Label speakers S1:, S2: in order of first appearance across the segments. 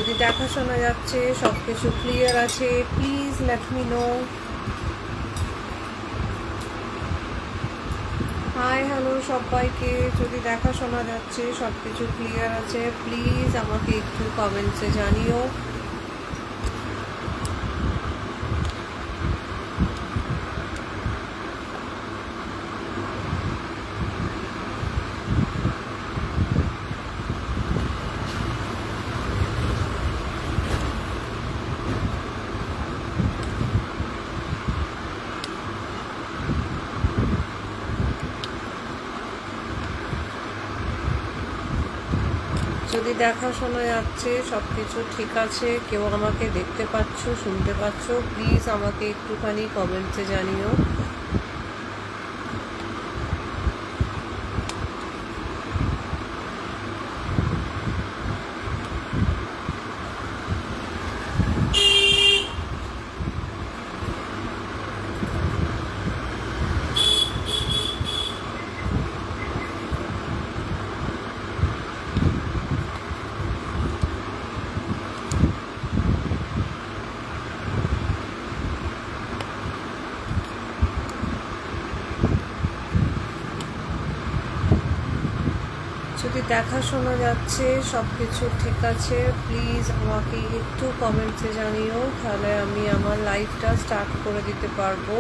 S1: যদি দেখা শোনা যাচ্ছে, সব কিছু ক্লিয়ার আছে, please let me no. Hi hello সবাইকে, যদি দেখা শোনা যাচ্ছে, সব কিছু ক্লিয়ার আছে, প্লিজ আমাকে একটু কমেন্টসে জানিও। যদি দেখা শোনা যাচ্ছে, সব কিছু ঠিক আছে, কেউ আমাকে দেখতে পাচ্ছ, শুনতে পাচ্ছ, প্লিজ আমাকে একটুখানি কমেন্টসে জানিও। যদি দেখা শোনা যাচ্ছে, সব কিছু ঠিক আছে, প্লিজ আমাকে একটু কমেন্টসে জানিও, তাহলে আমি আমার লাইভটা স্টার্ট করে দিতে পারবো।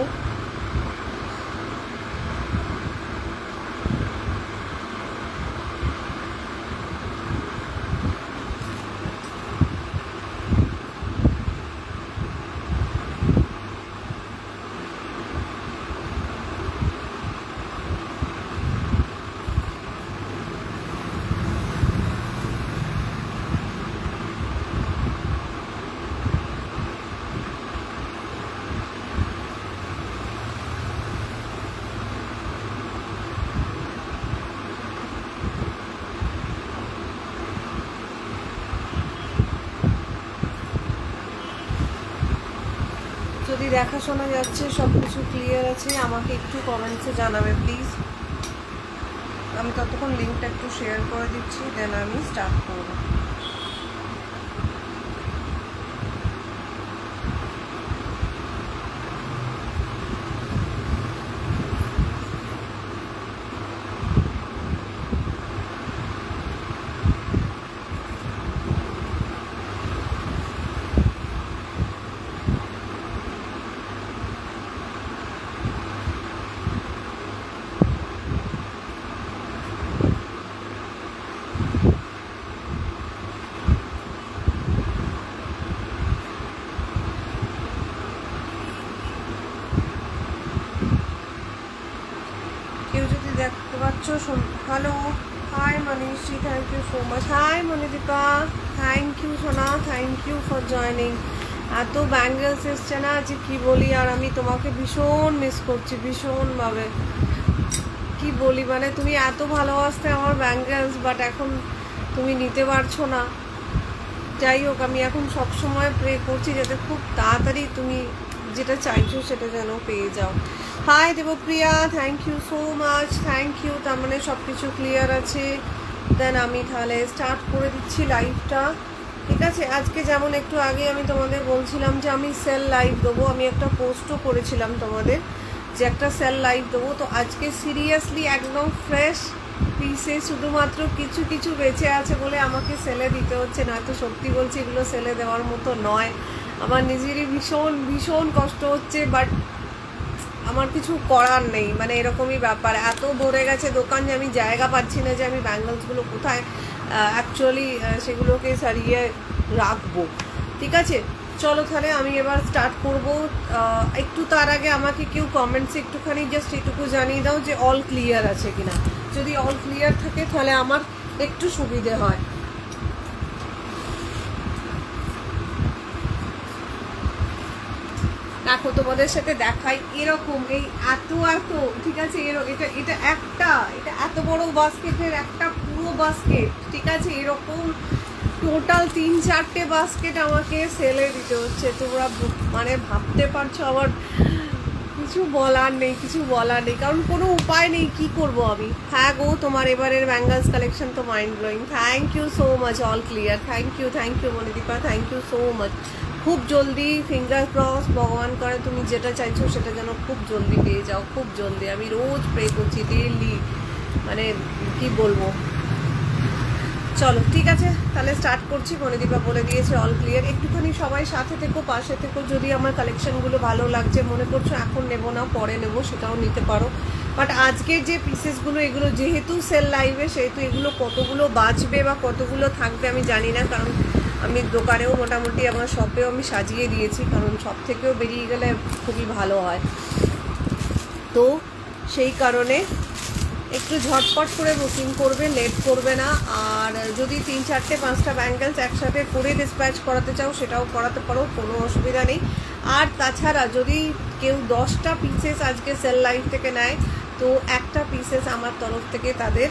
S1: যদি দেখা শোনা যাচ্ছে, সব কিছু ক্লিয়ার আছে, আমাকে একটু কমেন্টসে জানাবে প্লিজ। আমি ততক্ষণ লিঙ্কটা একটু শেয়ার করে দিচ্ছি, দেন আমি স্টার্ট করবো। কেউ যদি দেখতে পাচ্ছ, hello, hi Manishi, thank you so much. Hi Manidipa, thank you সোনা, থ্যাংক ইউ ফর জয়নিং। এত ব্যাঙ্গেলস এসছে না যে কি বলি, আর আমি তোমাকে ভীষণ মিস করছি, ভীষণভাবে। কি বলি, মানে তুমি এত ভালোবাসতে আমার ব্যাঙ্গেলস, বাট এখন তুমি নিতে পারছো না। যাই হোক, আমি এখন সবসময় প্রে করছি যাতে খুব তাড়াতাড়ি তুমি যেটা চাইছো সেটা যেন পেয়ে যাও। Hi Debpriya, thank you so much, thank you. তার মানে সব কিছু ক্লিয়ার আছে, দেন আমি তাহলে স্টার্ট করে দিচ্ছি লাইভটা। ঠিক আছে, আজকে যেমন একটু আগে আমি তোমাদের বলছিলাম যে আমি সেল লাইভ দেবো, আমি একটা পোস্টও করেছিলাম তোমাদের যে একটা সেল লাইভ দেবো। তো আজকে সিরিয়াসলি একদম ফ্রেশ পিসে শুধুমাত্র কিছু কিছু বেঁচে আছে বলে আমাকে সেলে দিতে হচ্ছে, নয়তো সত্যি বলছি এগুলো সেলে দেওয়ার মতো নয়। আমার নিজেরই ভীষণ ভীষণ কষ্ট হচ্ছে, বাট আমার কিছু করার নেই, মানে এরকমই ব্যাপার। এত ভরে গেছে দোকান যে আমি জায়গা পাচ্ছি না যে আমি ব্যাঙ্গলসগুলো কোথায় অ্যাকচুয়ালি সেগুলোকে সারিয়ে রাখবো। ঠিক আছে, চলো তাহলে আমি এবার স্টার্ট করব। একটু তার আগে আমাকে কেউ কমেন্টসে একটুখানি জাস্ট এটুকু জানিয়ে দাও যে অল ক্লিয়ার আছে কিনা। যদি অল ক্লিয়ার থাকে তাহলে আমার একটু সুবিধে হয়। দেখো তোমাদের সাথে দেখাই, এরকম এই এত এত, ঠিক আছে, এটা এটা একটা, এটা এত বড় বাস্কেটের একটা পুরো বাস্কেট, ঠিক আছে, এরকম টোটাল 3-4টে বাস্কেট আমাকে সেলে দিতে হচ্ছে। তোমরা মানে ভাবতে পারছো আমার কিছু বলার নেই, কিছু বলার নেই, কারণ কোনো উপায় নেই, কি করব আমি। হ্যাঁ গো, তোমার এবারের ব্যাঙ্গলস কালেকশন তো mind blowing. Thank you so much, all clear. Thank you Manidipa, thank you so much. খুব জলদি, ফিঙ্গার ক্রস, ভগবান করে তুমি যেটা চাইছো সেটা যেন খুব জলদি পেয়ে যাও, খুব জলদি। আমি রোজ প্রে করছি, ডেইলি, মানে কি বলবো। চলো ঠিক আছে, তাহলে স্টার্ট করছি। মনিদীপা বলে দিয়েছে অল ক্লিয়ার। একটুখানি সবাই সাথে থেকো, পাশে থেকো। যদি আমার কালেকশনগুলো ভালো লাগছে, মনে করছো এখন নেবো না পরে নেবো, সেটাও নিতে পারো। বাট আজকের যে পিসেসগুলো, এগুলো যেহেতু সেল লাইভে, সেহেতু এগুলো কতগুলো বাঁচবে বা কতগুলো থাকবে আমি জানি না, কারণ আমি দোকানেও মোটামুটি আমার শপেও আমি সাজিয়ে দিয়েছি, কারণ সব থেকেও বেরিয়ে গেলে খুবই ভালো হয়। তো সেই কারণে একটু ঝটপট করে বুকিং করবে, লেট করবে না। আর যদি 3, 4, 5টা ব্যাঙ্গেলস একসাথে করে ডিসপ্যাচ করাতে চাও, সেটাও করাতে পারো, কোনো অসুবিধা নেই। আর তাছাড়া যদি কেউ 10টা পিসেস আজকে সেল লাইভ থেকে নেয়, তো একটা পিসেস আমার তরফ থেকে তাদের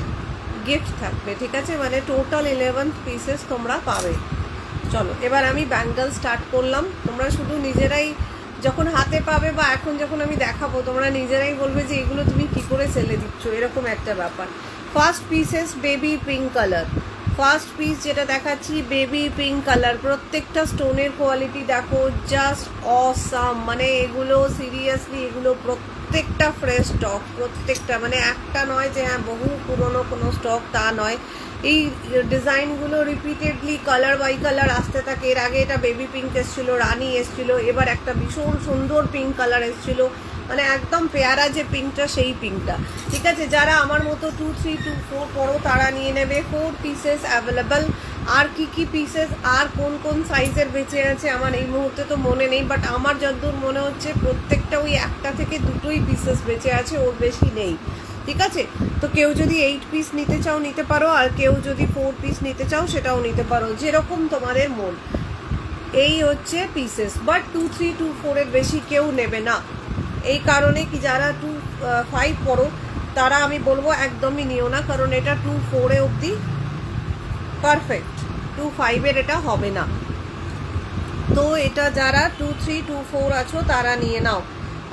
S1: গিফট থাকবে, ঠিক আছে? মানে টোটাল 11 পিসেস তোমরা পাবে। চলো এবার আমি ব্যাঙ্গেল স্টার্ট করলাম। তোমরা শুধু নিজেরাই যখন হাতে পাবে বা এখন যখন আমি দেখাবো, তোমরা নিজেরাই বলবে যে এগুলো তুমি কি করে সেলে দিচ্ছ, এরকম একটা ব্যাপার। First pieces baby pink colour. First piece যেটা দেখাচ্ছি বেবি পিঙ্ক কালার। প্রত্যেকটা স্টোনের কোয়ালিটি দেখো, জাস্ট অসাম। মানে এগুলো সিরিয়াসলি, এগুলো প্রত্যেকটা ফ্রেশ স্টক, প্রত্যেকটা, মানে একটা নয় যে হ্যাঁ বহু পুরনো কোনো স্টক, তা নয়। এই ডিজাইনগুলো রিপিটেডলি কালার বাই কালার আসতে থাকে। এর আগে এটা বেবি পিঙ্ক এসেছিল, রানি এসেছিল, এবার একটা ভীষণ সুন্দর পিঙ্ক কালার এসেছিল, মানে একদম পেয়ারা যে পিঙ্কটা, সেই পিঙ্কটা, ঠিক আছে? যারা আমার মতো 2, 3, 2, 4 পড়ো তারা নিয়ে নেবে। 4 পিসেস অ্যাভেলেবল। আর কি পিসেস আর কোন কোন সাইজের বেঁচে আছে আমার এই মুহূর্তে তো মনে নেই, বাট আমার যতদূর মনে হচ্ছে প্রত্যেকটা ওই একটা থেকে দুটোই পিসেস বেঁচে আছে, ওর বেশি নেই, ঠিক আছে? তো কেউ যদি 8 পিস নিতে চাও নিতে পারো, আর কেউ যদি 4 পিস নিতে চাও সেটাও নিতে পারো, যেরকম তোমাদের মন। এই হচ্ছে পিসেস, বাট 2, 3, 2, 4 এর বেশি কেউ নেবে না। এই কারণে কি, যারা 2, 5 পড়ো তারা আমি বলবো একদমই নিও না, কারণ এটা 2, 4 অবধি পারফেক্ট। 2, 5 এর এটা হবে না। তো এটা যারা 2, 3, 2, 4 আছো তারা নিয়ে নাও।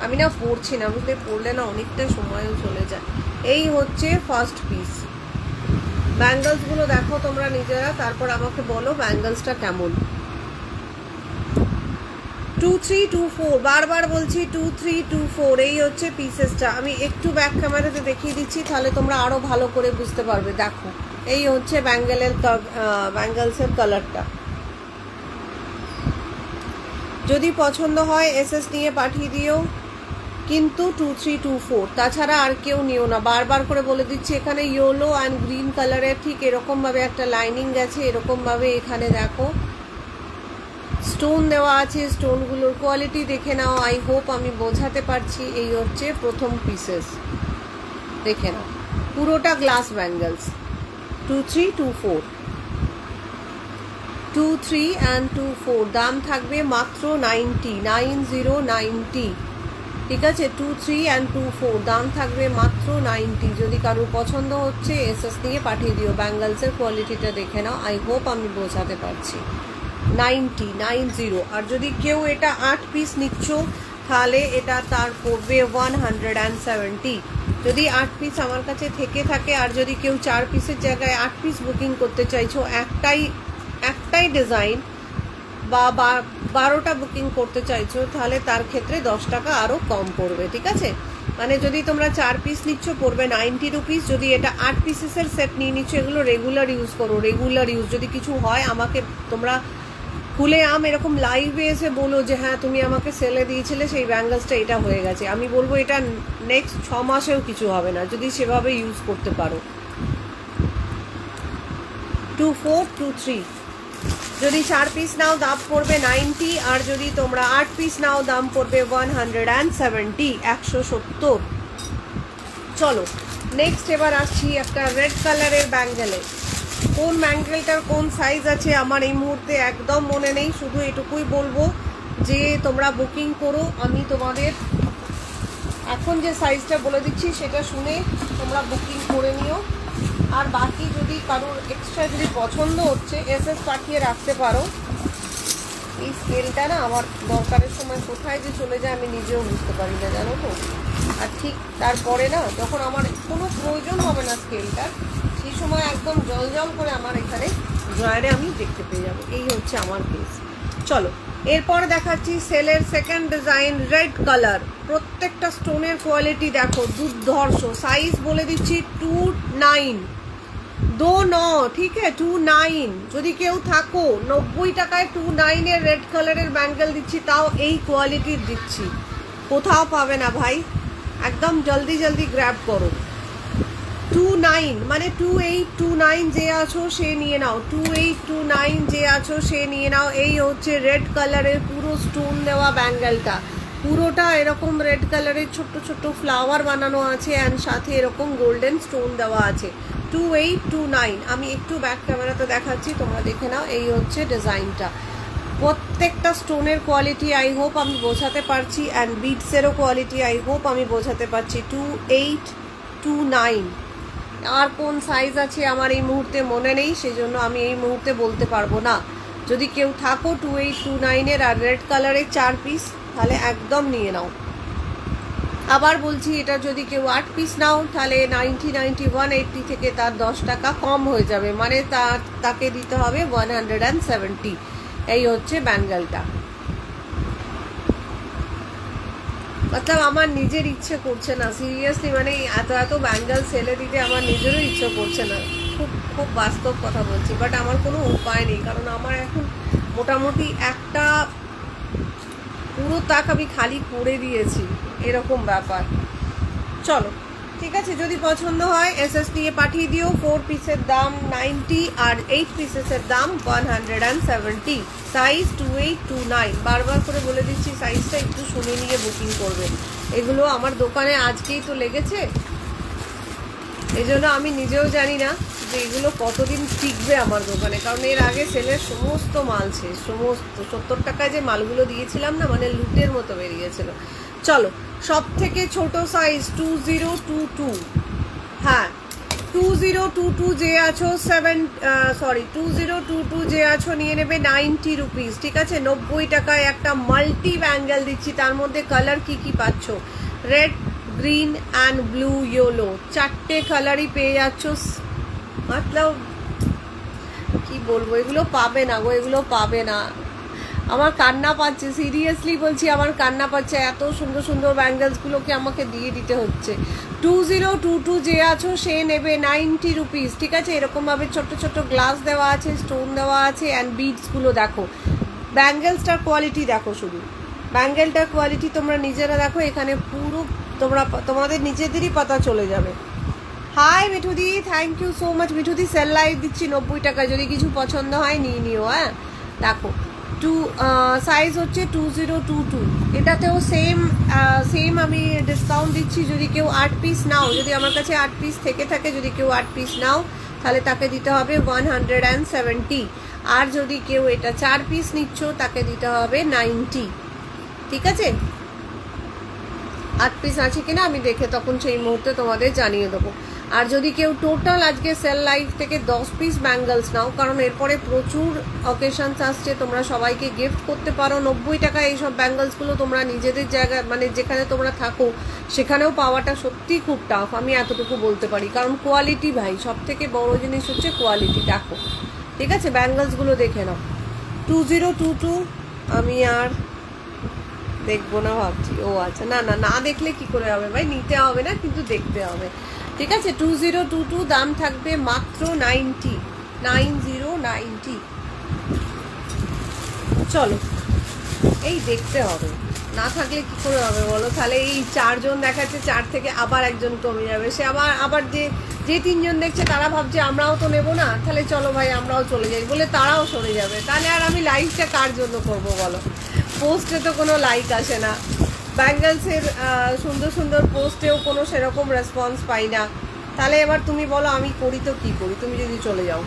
S1: আমি না পড়ছি না, বুঝতে, পড়লে না অনেকটা সময়ও চলে যায়। এই হচ্ছে ফার্স্ট পিস। ব্যাঙ্গলসগুলো দেখো তোমরা নিজেরা, তারপর আমাকে বলো ব্যাঙ্গলসটা কেমন। 2, 3, 2, 4, বারবার বলছি 2, 3, 2, 4। এই হচ্ছে পিসেসটা। আমি একটু ব্যাক ক্যামেরাতে দেখিয়ে দিচ্ছি, তাহলে তোমরা আরও ভালো করে বুঝতে পারবে। দেখো এই হচ্ছে ব্যাঙ্গলসের কালারটা। যদি পছন্দ হয় এসএস নিয়ে পাঠিয়ে দিও, কিন্তু 2, 3, 2, 4 তাছাড়া আর কেউ নিও না। বারবার করে বলে দিচ্ছি, এখানে ইয়েলো অ্যান্ড গ্রিন কালারের ঠিক এরকমভাবে একটা লাইনিং গেছে, এরকমভাবে এখানে দেখো স্টোন দেওয়া আছে। স্টোনগুলোর কোয়ালিটি দেখে নাও, আই হোপ আমি বোঝাতে পারছি। এই হচ্ছে প্রথম পিসেস, দেখে নাও, পুরোটা গ্লাস ব্যাঙ্গলস। 2, 3, 2, 4, 2, 3 অ্যান্ড 2, 4। দাম থাকবে মাত্র 90, ঠিক আছে? 2, 3 অ্যান্ড 2, 4 দাম থাকবে মাত্র 90। যদি কারোর পছন্দ হচ্ছে এসএস নিয়ে পাঠিয়ে দিও। ব্যাঙ্গলসের কোয়ালিটিটা দেখে নাও, আই হোপ আমি বোঝাতে পারছি। 90। আর যদি কেউ এটা 8 পিস নিচ্ছ, তাহলে এটা তার পড়বে 170। যদি 8 পিস আমার কাছে থেকে থাকে, আর যদি কেউ 4 পিসের জায়গায় 8 পিস বুকিং করতে চাইছো, একটাই ডিজাইন বা 12টা বুকিং করতে চাইছো, তাহলে তার ক্ষেত্রে 10 টাকা আরও কম পড়বে, ঠিক আছে? মানে যদি তোমরা 4 পিস নিচ্ছ পড়বে 90 রুপিস। যদি এটা 8 পিসেসের সেট নিয়ে নিচ্ছ, এগুলো রেগুলার ইউজ করো, রেগুলার ইউজ। যদি কিছু হয় আমাকে তোমরা খুলে এরকম লাইভে এসে বলো যে হ্যাঁ তুমি আমাকে সেলে দিয়েছিলে, সেই ব্যাঙ্গলসটা এটা হয়ে গেছে, আমি বলবো এটা নেক্সট 6 মাসেও কিছু হবে না, যদি সেভাবে ইউজ করতে পারো। 2, 4, 2, 3 যদি 4 পিস নাও দাম পড়বে 90, আর যদি তোমরা 8 পিস নাও দাম পড়বে 170, 170। চলো নেক্সট এবার আসছি একটা রেড কালারের ব্যাঙ্গেলে। কোন ব্যাঙ্গেলটার কোন সাইজ আছে আমার এই মুহূর্তে একদম মনে নেই, শুধু এটুকুই বলবো যে তোমরা বুকিং করো। আমি তোমাদের এখন যে সাইজটা বলে দিচ্ছি সেটা শুনে তোমরা বুকিং করে নিও। আর বাকি যদি কারোর এক্সট্রা যদি পছন্দ হচ্ছে এসএস পাঠিয়ে রাখতে পারো। এই স্কেলটা না আমার দরকারের সময় কোথায় যে চলে যায় আমি নিজেও বুঝতে পারি না, জানো তো। আর ঠিক তারপরে না যখন আমার কোনো প্রয়োজন হবে না স্কেলটার, সেই সময় একদম জল জল করে আমার এখানে ড্রয়ারে আমি দেখতে পেয়ে যাবো। এই হচ্ছে আমার কেস। চলো এরপর দেখাচ্ছি সেলের সেকেন্ড ডিজাইন, রেড কালার। প্রত্যেকটা স্টোনের কোয়ালিটি দেখো দুর্ধর্ষ। সাইজ বলে দিচ্ছি 29, 2 ঠিক আছে, 29। যদি কেউ থাকো 90 টাকায় 29-এর রেড কালারের ব্যাঙ্গেল দিচ্ছি, তাও এই কোয়ালিটির দিচ্ছি, কোথাও পাবে না ভাই। একদম জলদি জলদি গ্র্যাব করো। 29 মানে 2829 যে আছো সে নিয়ে নাও, 2829 যে আছো সে নিয়ে নাও। এই হচ্ছে রেড কালারের পুরো স্টোন দেওয়া ব্যাঙ্গেলটা, পুরোটা এরকম রেড কালারের ছোট্ট ছোট্ট ফ্লাওয়ার বানানো আছে অ্যান্ড সাথে এরকম গোল্ডেন স্টোন দেওয়া আছে। 2829। আমি একটু ব্যাক ক্যামেরাতে দেখাচ্ছি, তোমরা দেখে নাও। এই হচ্ছে ডিজাইনটা। প্রত্যেকটা স্টোনের কোয়ালিটি আই হোপ আমি বোঝাতে পারছি, অ্যান্ড বিটসেরও কোয়ালিটি আই হোপ আমি বোঝাতে পারছি। 2829। আর কোন সাইজ আছে আমার এই মুহূর্তে মনে নেই, সেই জন্য আমি এই মুহূর্তে বলতে পারবো না। যদি কেউ থাকো 2829-এর আর রেড কালারের 4 পিস, তাহলে একদম নিয়ে নাও। আবার বলছি, এটা যদি কেউ 8 পিস নাও তাহলে 90-91-80 থেকে তার 10 টাকা কম হয়ে যাবে, মানে তাকে দিতে হবে 170। এই হচ্ছে ব্যাঙ্গেলটা। মতলব আমার নিজের ইচ্ছে করছে না, সিরিয়াসলি, মানে এত এত ব্যাঙ্গেল সেলে দিতে আমার নিজেরও ইচ্ছে করছে না। খুব খুব বাস্তব কথা বলছি, বাট আমার কোনো উপায় নেই, কারণ আমার এখন মোটামুটি একটা পুরো তাক আমি খালি করে দিয়েছি, এরকম ব্যাপার। চলো ঠিক আছে, যদি পছন্দ হয় এসএস দিয়ে পাঠিয়ে দিও। 4 পিসের দাম 90 আর 8 পিসের দাম 170। সাইজ 2829। বারবার করে বলে দিচ্ছি সাইজটা একটু শুনে নিয়ে বুকিং করবেন। এগুলো আমার দোকানে আজকেই তো লেগেছে, এই জন্য আমি নিজেও জানি না যে এগুলো কতদিন টিকবে আমার দোকানে, কারণ এর আগে সেলের সমস্ত মাল শেষ, সমস্ত 70 টাকায় যে মালগুলো দিয়েছিলাম না, মানে লুটের মতো বেরিয়েছিল। চলো সব থেকে ছোট সাইজ 2022। হ্যাঁ 2022 যে আছো 2022 যে আছো নিয়ে নেবে 90 রুপিস, ঠিক আছে। 90 টাকায় একটা মাল্টি ব্যাঙ্গেল দিচ্ছি, তার মধ্যে কালার কি কি পাচ্ছ, red, green and blue, yellow, 4টে কালারই পেয়ে যাচ্ছ। মতলব কি বলবো, এগুলো পাবে না গো, এগুলো পাবে না। আমার কান্না পাচ্ছে, সিরিয়াসলি বলছি, আমার কান্না পাচ্ছে। এত সুন্দর সুন্দর ব্যাঙ্গেলসগুলোকে আমাকে দিয়ে দিতে হচ্ছে। 2022 যে আছো সে নেবে 90 রুপিস, ঠিক আছে। এরকমভাবে ছোট্ট ছোট্ট গ্লাস দেওয়া আছে, স্টোন দেওয়া আছে অ্যান্ড বিডসগুলো দেখো। ব্যাঙ্গেলসটার কোয়ালিটি দেখো, শুধু ব্যাঙ্গেলটার কোয়ালিটি তোমরা নিজেরা দেখো, এখানে পুরো তোমাদের নিজেদেরই পাতা চলে যাবে। হাই মিঠুদি, থ্যাংক ইউ সো মাচ। মিঠুদি সেল লাইভ দিচ্ছি 90 টাকা, যদি কিছু পছন্দ হয় নিয়ে নিও। হ্যাঁ দেখো, সাইজ হচ্ছে 2022। এটাতেও সেম আমি ডিসকাউন্ট দিচ্ছি। যদি কেউ 8 পিস নাও, যদি আমার কাছে 8 পিস থেকে থাকে, যদি কেউ 8 পিস নাও তাহলে তাকে দিতে হবে 170। আর যদি কেউ এটা 4 পিস নিচ্ছ তাকে দিতে হবে 90, ঠিক আছে। 8 পিস আছে কিনা আমি দেখে তখন সেই মুহূর্তে তোমাদের জানিয়ে দেবো। আর যদি কেউ টোটাল আজকে সেল লাইভ থেকে 10 পিস ব্যাঙ্গেলস নাও, কারণ এরপরে প্রচুর অকেশনস আসছে, তোমরা সবাইকে গিফট করতে পারো। 90 টাকা এইসব ব্যাঙ্গেলসগুলো তোমরা নিজেদের জায়গায়, মানে যেখানে তোমরা থাকো সেখানেও পাওয়াটা সত্যি খুব টাফ, আমি এতটুকু বলতে পারি। কারণ কোয়ালিটি ভাই, সব থেকে বড় জিনিস হচ্ছে কোয়ালিটি। দেখো ঠিক আছে, ব্যাঙ্গেলসগুলো দেখে নাও। 2022 আমি আর দেখবো না ভাবছি। ও আচ্ছা, না না না দেখলে কি করে হবে ভাই, নিতে হবে না কিন্তু দেখতে হবে, ঠিক আছে। 2022 দাম থাকবে মাত্র 90। চলো এই দেখতে হবে, না থাকলে কি করে হবে বলো। তাহলে এই 4 জন দেখাচ্ছে, 4 থেকে আবার একজন কমে যাবে, সে আবার যে 3 জন দেখছে তারা ভাবছে আমরাও তো নেবো না, তাহলে চলো ভাই আমরাও চলে যাই বলে তারাও সরে যাবে। তাহলে আর আমি লাইভটা কার জন্য করবো বলো, পোস্টে তো কোনো লাইক আসে না, ব্যাঙ্গেলসের সুন্দর সুন্দর পোস্টেও কোনো সেরকম রেসপন্স পাই না। তাহলে এবার তুমি বলো আমি করি তো কি করি, তুমি যদি চলে যাও।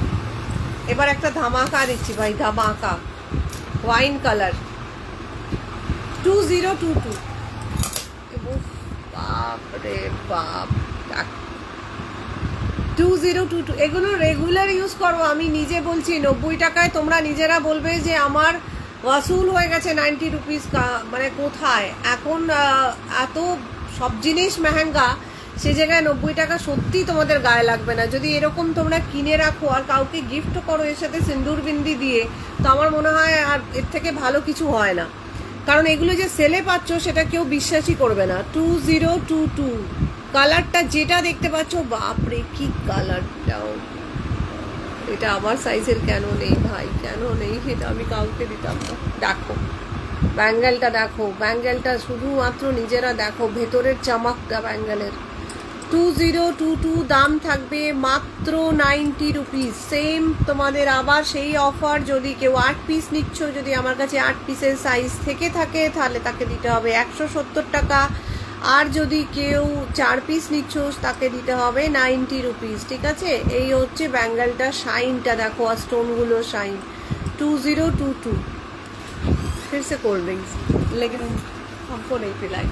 S1: এবার একটা ধামাকা দিচ্ছি ভাই, ধামাকা। Wine colour 2022। বাপ রে বাপ, 2022 এগুলো রেগুলার ইউজ করো। আমি নিজে বলছি 90 টাকায় তোমরা নিজেরা বলবে যে আমার ওয়াসুল হয়ে গেছে 90 রুপিস। মানে কোথায় এখন এত সব জিনিস মেহেঙ্গা, সে জায়গায় 90 টাকা সত্যি তোমাদের গায়ে লাগবে না। যদি এরকম তোমরা কিনে রাখো আর কাউকে গিফট করো এর সাথে সিন্দুর বিন্দি দিয়ে, তো আমার মনে হয় আর এর থেকে ভালো কিছু হয় না। কারণ এগুলো যে সেলে পাচ্ছ সেটা কেউ বিশ্বাসই করবে না। 2022 কালারটা যেটা দেখতে পাচ্ছ, বাপরে কি কালারটাও, এটা আমার সাইজের কেন নেই ভাই, কেন নেই, এটা আমি কাউকে দিতাম না। দেখো ব্যাঙ্গেলটা, দেখো ব্যাঙ্গেলটা শুধুমাত্র নিজেরা দেখো, ভেতরের চমকটা ব্যাঙ্গেলের। 2022 দাম থাকবে মাত্র 90 রুপিস। সেম তোমাদের আবার সেই অফার, যদি কেউ 8 পিস নিচ্ছ, যদি আমার কাছে 8 পিসের সাইজ থেকে থাকে তাহলে তাকে দিতে হবে 170 টাকা। আর যদি কেউ 4 পিস নিচ্ছ তাকে দিতে হবে 90 রুপিস। ঠিক আছে, এই হচ্ছে ব্যাঙ্গেলটা, শাইনটা দেখো, আর স্টোনগুলো শাইন। 2022 फिर से कोल्ड ड्रिंक्स, लेकिन हमको नहीं पिलाई।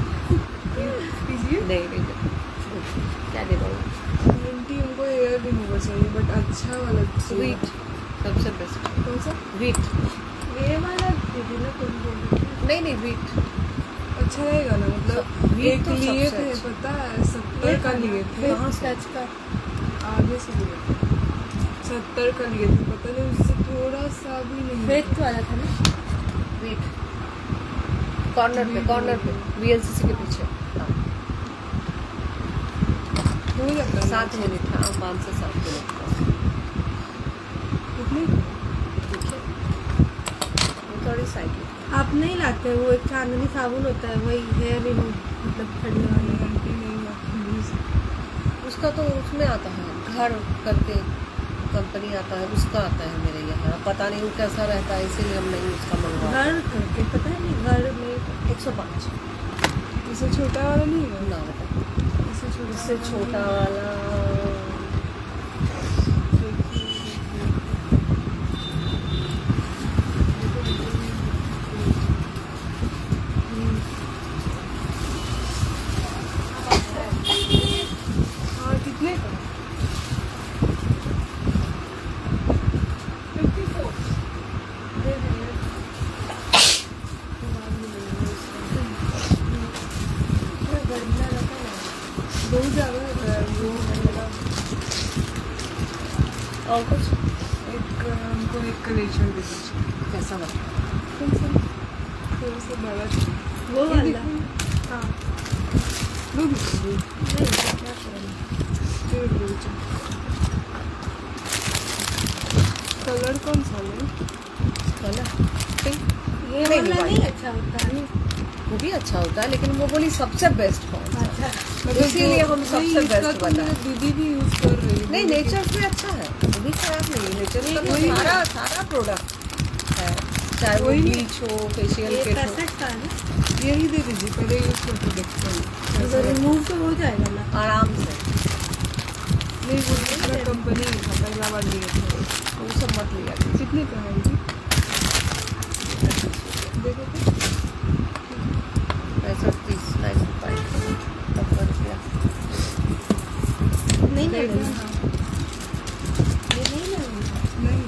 S1: नहीं क्या दे पाऊँ,
S2: हमको एयर रिमूवर चाहिए बट अच्छा वाला
S1: वीट सबसे बेस्ट।
S2: कौन सा?
S1: वीट,
S2: ये वाला दीदी ना कौन बोल
S1: नहीं वीट
S2: अच्छा रहेगा ना, मतलब
S1: वीट
S2: एक
S1: तो
S2: लिए
S1: सबसे
S2: थे
S1: अच्छा।
S2: पता है 70 का लिए थे,
S1: कहाँ से?
S2: टच का आगे से लिए थे 70 का लिए थे, पता नहीं उससे थोड़ा सा भी नहीं
S3: वेट वाला था ना।
S1: वीट कॉर्नर पे VLCC के पीछे।
S2: हो जाता है
S1: 7 मिनट, हाँ 5 से 7 मिनट।
S2: कितने?
S1: थोड़ी साइड
S3: आप नहीं लाते वो एक चांदनी साबुन होता है, वही हेयर रिमूव मतलब करने वाली।
S2: आंटी नहीं आती
S1: उसका तो उसमें आता है, घर करके कंपनी आता है, उसका आता है मेरे यहाँ। पता नहीं वो कैसा रहता है, इसीलिए हम नहीं उसका मंगवा।
S3: घर करके पता नहीं, घर में
S1: 105
S2: इससे छोटा वाला नहीं है,
S1: ना बता,
S2: इससे
S1: इससे छोटा वाला
S2: हाँ कितने का? 54 दे दीजिए।
S3: गंदा लगा ना।
S2: बहुत ज़्यादा होता है वो, मतलब
S1: और कुछ
S2: एक हमको एक कलेक्शन दे दीजिए।
S1: कैसा बता।
S2: कौन सा? थोड़ा सा बड़ा चाहिए।
S3: वो
S2: ये
S3: वाला
S2: देखो,
S3: हाँ
S2: दो दीजिए,
S3: नहीं, क्या करें।
S2: ये दो चाहिए। कलर कौन सा है?
S1: कलर पिंक,
S3: ये
S1: नहीं,
S3: वाला
S1: white।
S3: नहीं अच्छा होता है।
S1: वो भी अच्छा होता है, लेकिन वो बोली सबसे बेस्ट कौन सा।
S3: अच्छा
S2: मतलब
S1: इसीलिए
S2: जो-
S1: हम सबसे
S2: नहीं, इसका
S1: बेस्ट
S2: तो
S1: बताएं।
S2: मेरी दीदी भी यूज कर रही है।
S1: नहीं नेचर से अच्छा है, वो भी खराब नहीं है। नेचर का
S2: वही है।
S1: सारा सारा प्रोडक्ट है, चाहे वो
S2: वही है।
S1: ब्लीच हो, फेशियल
S3: ये
S1: किट हो।
S3: 65 का है ना,
S2: यही दे दीजिए, पहले यूज करके देखते हैं।
S3: तो रिमूव तो हो जाएगा ना।
S1: आराम से,
S2: नहीं वो दूसरा कंपनी था, पहला बार लिए थे।
S1: वो सब मत लिया कीजिए।
S2: कितने का है ये? देखो तो।
S1: 35 95 70 रुपया।
S3: नहीं ले
S2: देखना,
S3: लेना,
S2: हाँ।
S3: ये नहीं लेना।
S2: नहीं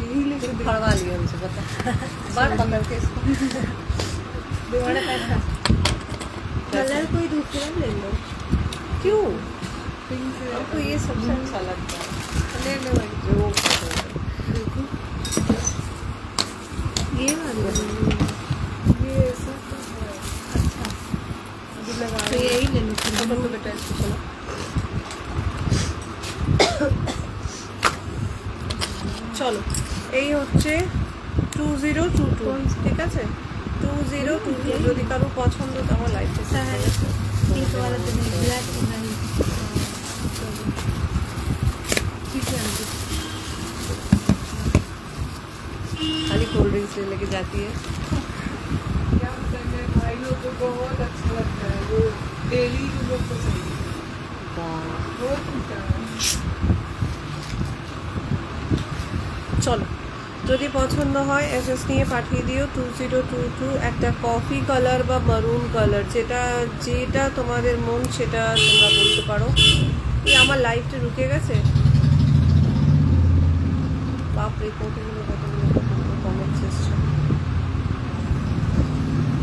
S2: यही लेके दे।
S1: फड़वा लिए हमसे, बता बार पकड़ के इसको।
S3: बड़ा पैसा। कलर कोई दूसरा ले लो।
S1: क्यों,
S2: पिंक है।
S1: हमको ये सबसे अच्छा लगता है। ले ले भाई जो
S2: देखो
S3: ये वाला
S2: ये ऐसा तो है।
S3: अच्छा,
S2: अभी लगा
S3: तो
S2: रही हूँ।
S3: यही ले लो
S1: तो
S3: फिर।
S1: तो बेटा इसको सुनो। চলো এই হচ্ছে 2022, ঠিক আছে 2022। যদি কারো পছন্দ তো আমার লাইফে
S3: ऐसा है पिंक वाला तो नहीं, ब्लैक वाला ही।
S2: ठीक है आंटी।
S1: खाली कोल्ड ड्रिंक्स ले लेके जाती है।
S2: क्या होता है, मेरे भाई लोग को बहुत अच्छा लगता है, वो डेली हम लोग को चाहिए, बहुत पीता है।
S1: চলো যদি পছন্দ হয় এসএস নিয়ে পাঠিয়ে দিও 2022। একটা কফি কালার বা মারুন কালার, যেটা যেটা তোমাদের মন সেটা তোমরা বলতে পারো। এই আমার লাইফটা ঢুকে গেছে, বাপরে কতগুলো কমেন্টস এসছে।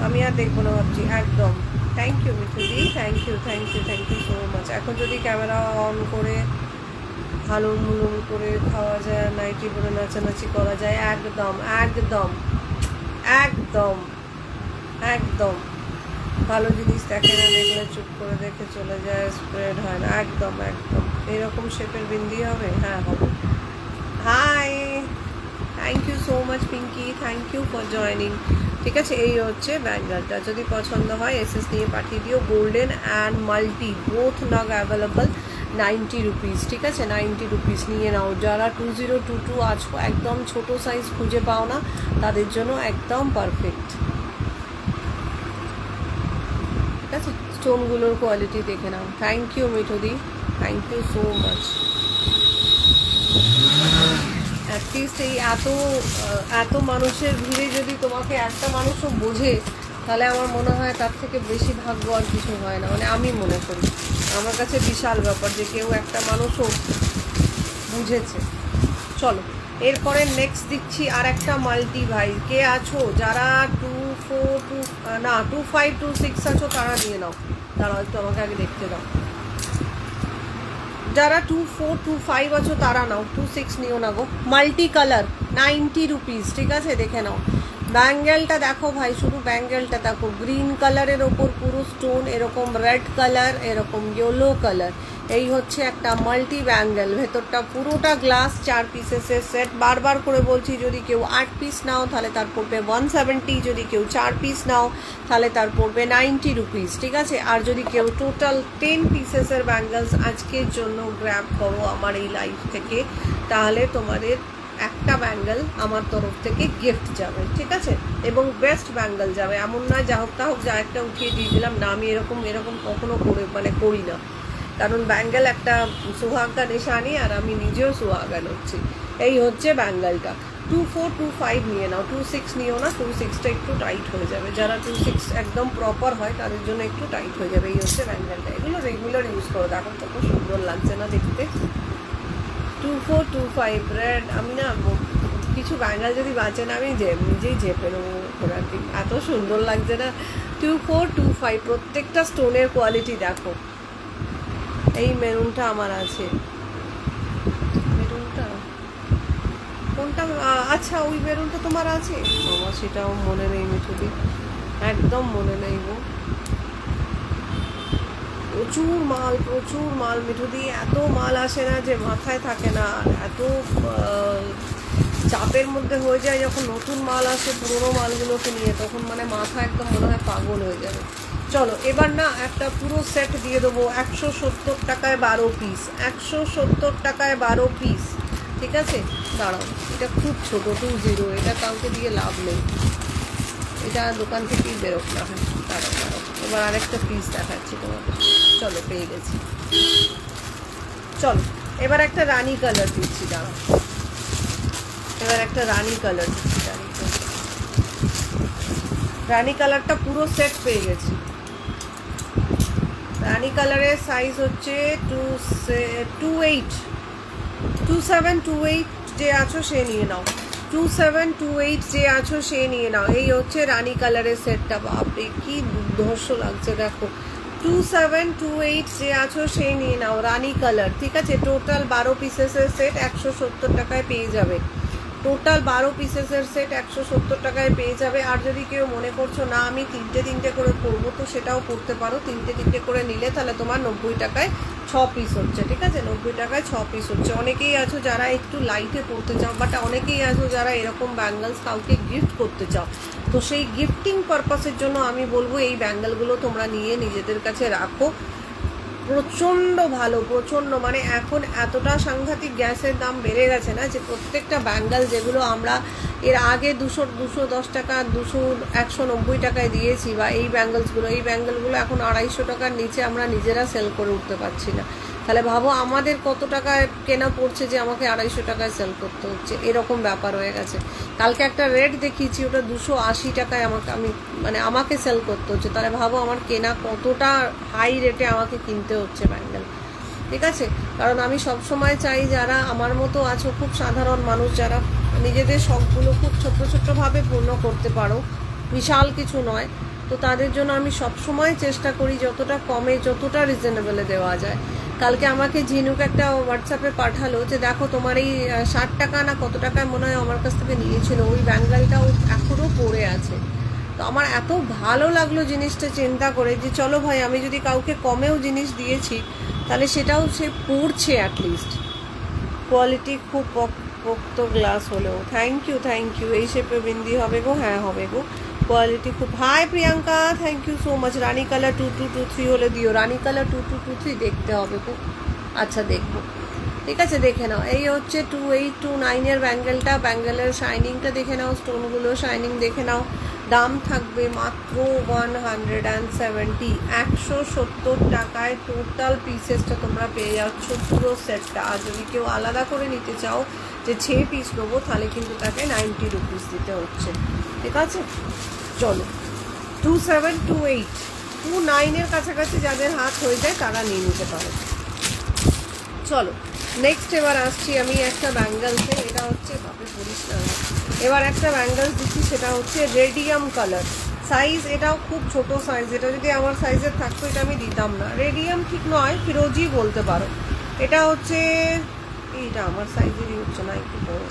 S1: আমি আর দেখবো না ভাবছি একদম। থ্যাংক ইউ মিঠুদি, thank you thank you thank you so much. এখন যদি ক্যামেরা অন করে হালুম মুলুম করে খাওয়া যায়, নাইটি পরে নাচানাচি করা যায়, একদম একদম একদম একদম। ভালো জিনিস দেখে না, দেখলে চুপ করে দেখে চলে যায়, স্প্রেড হয় না, একদম একদম। এরকম শেপের বিন্দি হবে, হ্যাঁ হবে। Hi, thank you so much Pinky, thank you for joining. ঠিক আছে, এই হচ্ছে ব্যাঙ্গেলটা। যদি পছন্দ হয় এসএস নিয়ে পাঠিয়ে দিও। গোল্ডেন অ্যান্ড মাল্টি বোথ নগ অ্যাভেলেবল, 90 রুপিস। ঠিক আছে, 90 রুপিস নিয়ে নাও। যারা 2022 আছো, একদম ছোট সাইজ খুঁজে পাও না, তাদের জন্য একদম পারফেক্ট। ঠিক আছে, স্টোনগুলোর কোয়ালিটি দেখে নাও। থ্যাংক ইউ মিঠুদি, thank you so much. At least এই এত মানুষের ভিড়ে যদি তোমাকে একটা মানুষও বোঝে, তাহলে আমার মনে হয় তার থেকে বেশি ভাগ্য আর কিছু হয় না। মানে আমি মনে করি, আমার কাছে বিশাল ব্যাপার যে কেউ একটা মানুষও বুঝেছে। চলো, এরপরে নেক্সট দিচ্ছি আর একটা মাল্টি। ভাই কে আছো যারা 2526 আছো, তারা নিয়ে নাও। দাঁড়াও একটু, আমাকে আগে দেখতে দাও। যারা 2425 আছো তারা নাও, 26 নিও না গো। Multi colour 90 rupees. ঠিক আছে, দেখে নাও। ব্যাঙ্গেলটা দেখো ভাই, শুধু ব্যাঙ্গেলটা দেখো। গ্রিন কালারের ওপর পুরো স্টোন, এরকম রেড কালার, এরকম ইয়েলো কালার। এই হচ্ছে একটা মাল্টি ব্যাঙ্গেল। ভেতরটা পুরোটা গ্লাস, 4 পিসেসের সেট। বারবার করে বলছি, যদি কেউ 8 পিস নাও তাহলে তার পড়বে 170, যদি কেউ 4 পিস নাও তাহলে তার পড়বে 90 রুপিস। ঠিক আছে, আর যদি কেউ টোটাল 10 পিসেসের ব্যাঙ্গেলস আজকের জন্য গ্র্যাব করো আমার এই লাইফ থেকে, তাহলে তোমাদের একটা ব্যাঙ্গেল আমার তরফ থেকে গিফট যাবে। ঠিক আছে, এবং বেস্ট ব্যাঙ্গেল যাবে। এমন নয় যা হোক তা হোক, যা একটা উঠিয়ে দিয়ে দিলাম না। আমি এরকম কখনো করি না, কারণ ব্যাঙ্গেল একটা সুহাগা নিশানি, আর আমি নিজেও সুহাগান হচ্ছি। এই হচ্ছে ব্যাঙ্গেলটা। 2425 নিয়ে নাও, 26 নিও না। 26টা একটু টাইট হয়ে যাবে। যারা 26 একদম প্রপার হয় তাদের জন্য একটু টাইট হয়ে যাবে। এই হচ্ছে ব্যাঙ্গেলটা। এগুলো রেগুলার ইউজ করো, দেখো কত সুন্দর লাগছে না দেখতে। 2425 রেড। আমি না কিছু ব্যাঙ্গেল যদি বাঁচে না, আমি নিজেই ঝেপে নেবো ঘোরার দিন, এত সুন্দর লাগছে না। 2425, প্রত্যেকটা স্টোনের কোয়ালিটি দেখো। এই মেরুনটা আমার আছে। মেরুনটা কোনটা? আচ্ছা, ওই মেরুনটা তোমার আছে? আমার সেটাও মনে নেই মিঠুদি, একদম মনে নেই গো। প্রচুর মাল মিঠুদি। এত মাল আসে না যে মাথায় থাকে না। আর এত চাপের মধ্যে হয়ে যায় যখন নতুন মাল আসে পুরোনো মালগুলোকে নিয়ে, তখন মানে মাথা একদম মনে হয় পাগল হয়ে যাবে। চলো, এবার না একটা পুরো সেট দিয়ে দেবো 170 টাকায় 12 পিস। 170 টাকায় 12 পিস। ঠিক আছে, দাঁড়াও, এটা খুব ছোটো 20, এটা কাউকে দিয়ে লাভ নেই। এটা দোকান থেকেই বেরোক না হয়। দাঁড়াও, এবার আরেকটা পিস দেখাচ্ছি তোমাকে। চলো, পেয়ে গেছি। চলো, এবার একটা রানি কালার দিচ্ছি। দাঁড়াও, এবার একটা রানি কালার দিচ্ছি। রানি কালারটা পুরো সেট পেয়ে গেছি। রানি কালারের সাইজ হচ্ছে 2728। যে আছো সে নিয়ে নাও। 2728 যে আছো সে নিয়ে নাও। এই হচ্ছে রানি কালারের সেটটা। বাপরে কি দুর্ধর্ষ লাগছে দেখো। 2728 যে আছো সে নিয়ে নাও, রানি কালার। ঠিক আছে, টোটাল 12 পিসেসের সেট 170 টাকায় পেয়ে যাবে। টোটাল 12 পিসেসের সেট 170 টাকায় পেয়ে যাবে। আর যদি কেউ মনে করছো না আমি তিনটে করে করবো, তো সেটাও করতে পারো। তিনটে করে নিলে তাহলে তোমার 90 টাকায় 6 পিস হচ্ছে। ঠিক আছে, 90 টাকায় 6 পিস হচ্ছে। অনেকেই আছো যারা একটু লাইটে পড়তে চাও, বাট অনেকেই আছো যারা এরকম ব্যাঙ্গেলস কাউকে গিফট করতে চাও। তো সেই গিফটিং পারপাসের জন্য আমি বলবো এই ব্যাঙ্গেলগুলো তোমরা নিয়ে নিজেদের কাছে রাখো। প্রচণ্ড ভালো, প্রচণ্ড মানে এখন এতটা সাংঘাতিক গ্যাসের দাম বেড়ে গেছে না, যে প্রত্যেকটা ব্যাঙ্গেল যেগুলো আমরা এর আগে 210 টাকা 190 টাকায় দিয়েছি, বা এই ব্যাঙ্গেলসগুলো এখন 250 টাকার নিচে আমরা নিজেরা সেল করে উঠতে পারছি না। তাহলে ভাবো আমাদের কত টাকায় কেনা পড়ছে যে আমাকে 250 টাকায় সেল করতে হচ্ছে। এরকম ব্যাপার হয়ে গেছে। কালকে একটা রেট দেখিয়েছি, ওটা 280 টাকায় আমাকে সেল করতে হচ্ছে। তাহলে ভাবো আমার কেনা কতটা হাই রেটে আমাকে কিনতে হচ্ছে ব্যাঙ্গেল। ঠিক আছে, কারণ আমি সব সময় চাই যারা আমার মতো আছো, খুব সাধারণ মানুষ, যারা নিজেদের শখগুলো খুব ছোট্টভাবে পূর্ণ করতে পারো, বিশাল কিছু নয়, তো তাদের জন্য আমি সবসময় চেষ্টা করি যতটা কমে যতটা রিজনেবলে দেওয়া যায়। কালকে আমাকে ঝিনুক একটা হোয়াটসঅ্যাপে পাঠালো যে দেখো তোমার এই 60 টাকা না কত টাকায় মনে হয় আমার কাছ থেকে নিয়েছিল, ওই ব্যাঙ্গালটাও এখনও পড়ে আছে। তো আমার এত ভালো লাগলো জিনিসটা চিন্তা করে যে চলো ভাই, আমি যদি কাউকে কমেও জিনিস দিয়েছি তাহলে সেটাও সে পড়ছে অ্যাটলিস্ট। কোয়ালিটি খুব পোক্ত গ্লাস হলেও থ্যাংক ইউ। এই শেপে বিন্দি হবে গো? হ্যাঁ হবে গো, কোয়ালিটি খুব। Hi Priyanka, thank you so much. Rani colour 2223 হলে দিও, রানী কালার 2223 দেখতে হবে গো। আচ্ছা দেখবো, ঠিক আছে দেখে নাও। এই হচ্ছে 2829 এর ব্যাঙ্গেলটা, ব্যাঙ্গেলের শাইনিংটা দেখে নাও, স্টোনগুলো শাইনিং দেখে নাও। দাম থাকবে মাত্র 170, 170 টাকায় টোটাল পিসেসটা তোমরা পেয়ে যাচ্ছ পুরো সেটটা। আর যদি কেউ আলাদা করে নিতে চাও যে 6 পিস নেবো তাহলে কিন্তু তাকে 90 রুপিস দিতে হচ্ছে, ঠিক আছে? চলো 2728, 29 এর কাছাকাছি যাদের হাত হয়ে যায় তারা নিয়ে নিতে পারো। চলো নেক্সট এবার আসছি আমি একটা ব্যাঙ্গেলসে, এটা হচ্ছে বাপে পড়িস না। এবার একটা ব্যাঙ্গেলস দিচ্ছি, সেটা হচ্ছে রেডিয়াম কালার সাইজ। এটাও খুব ছোট সাইজ, এটা যদি আমার সাইজের থাকতো এটা আমি দিতাম না। রেডিয়াম ঠিক নয়, ফিরোজি বলতে পারো। এটা হচ্ছে, এইটা আমার সাইজেরই হচ্ছে না, একটু বড়।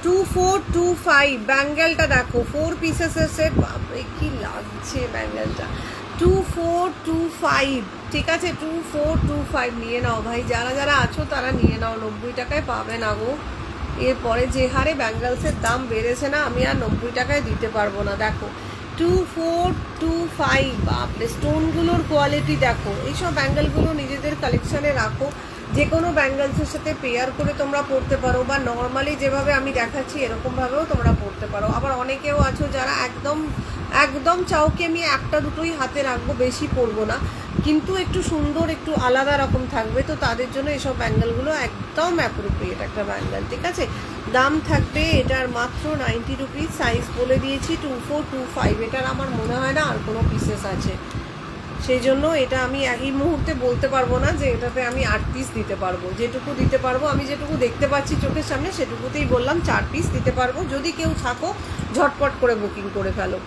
S1: 2425 ব্যাঙ্গেলটা দেখো, 4 পিসেসের সেট। বাপরে কি লাগছে ব্যাঙ্গেলটা। 2425, ঠিক আছে? 2425 নিয়ে নাও ভাই, যারা যারা আছো তারা নিয়ে নাও। 90 টাকায় পাবে না গো। এরপরে যে হারে ব্যাঙ্গেলসের দাম বেড়েছে না, আমি আর 90 টাকায় দিতে পারবো না। দেখো 2425, বাপরে স্টোনগুলোর কোয়ালিটি দেখো। এইসব ব্যাঙ্গেলগুলো নিজেদের কালেকশানে রাখো, যে কোনো ব্যাঙ্গেলসের সাথে পেয়ার করে তোমরা পরতে পারো, বা নর্মালি যেভাবে আমি দেখাচ্ছি এরকমভাবেও তোমরা পরতে পারো। আবার অনেকেও আছো যারা একদম একদম চাও কি আমি একটা দুটোই হাতে রাখবো, বেশি পরবো না, কিন্তু একটু সুন্দর একটু আলাদা রকম থাকবে, তো তাদের জন্য এসব ব্যাঙ্গেলগুলো একদম অ্যাপ্রোপ্রিয়েট একটা ব্যাঙ্গেল, ঠিক আছে? দাম থাকবে এটার মাত্র 90 রুপিস। সাইজ বলে দিয়েছি 2425। এটার আমার মনে হয় না আর কোনো পিসেস আছে, সেই জন্য এটা আমি এই মুহূর্তে বলতে পারবো না যে এটাতে আমি 8 পিস দিতে পারবো। যেটুকু দিতে পারবো, আমি যেটুকু দেখতে পাচ্ছি চোখের সামনে সেটুকুতেই বললাম 4 পিস দিতে পারবো। যদি কেউ থাকো ঝটপট করে বুকিং করে ফেলো,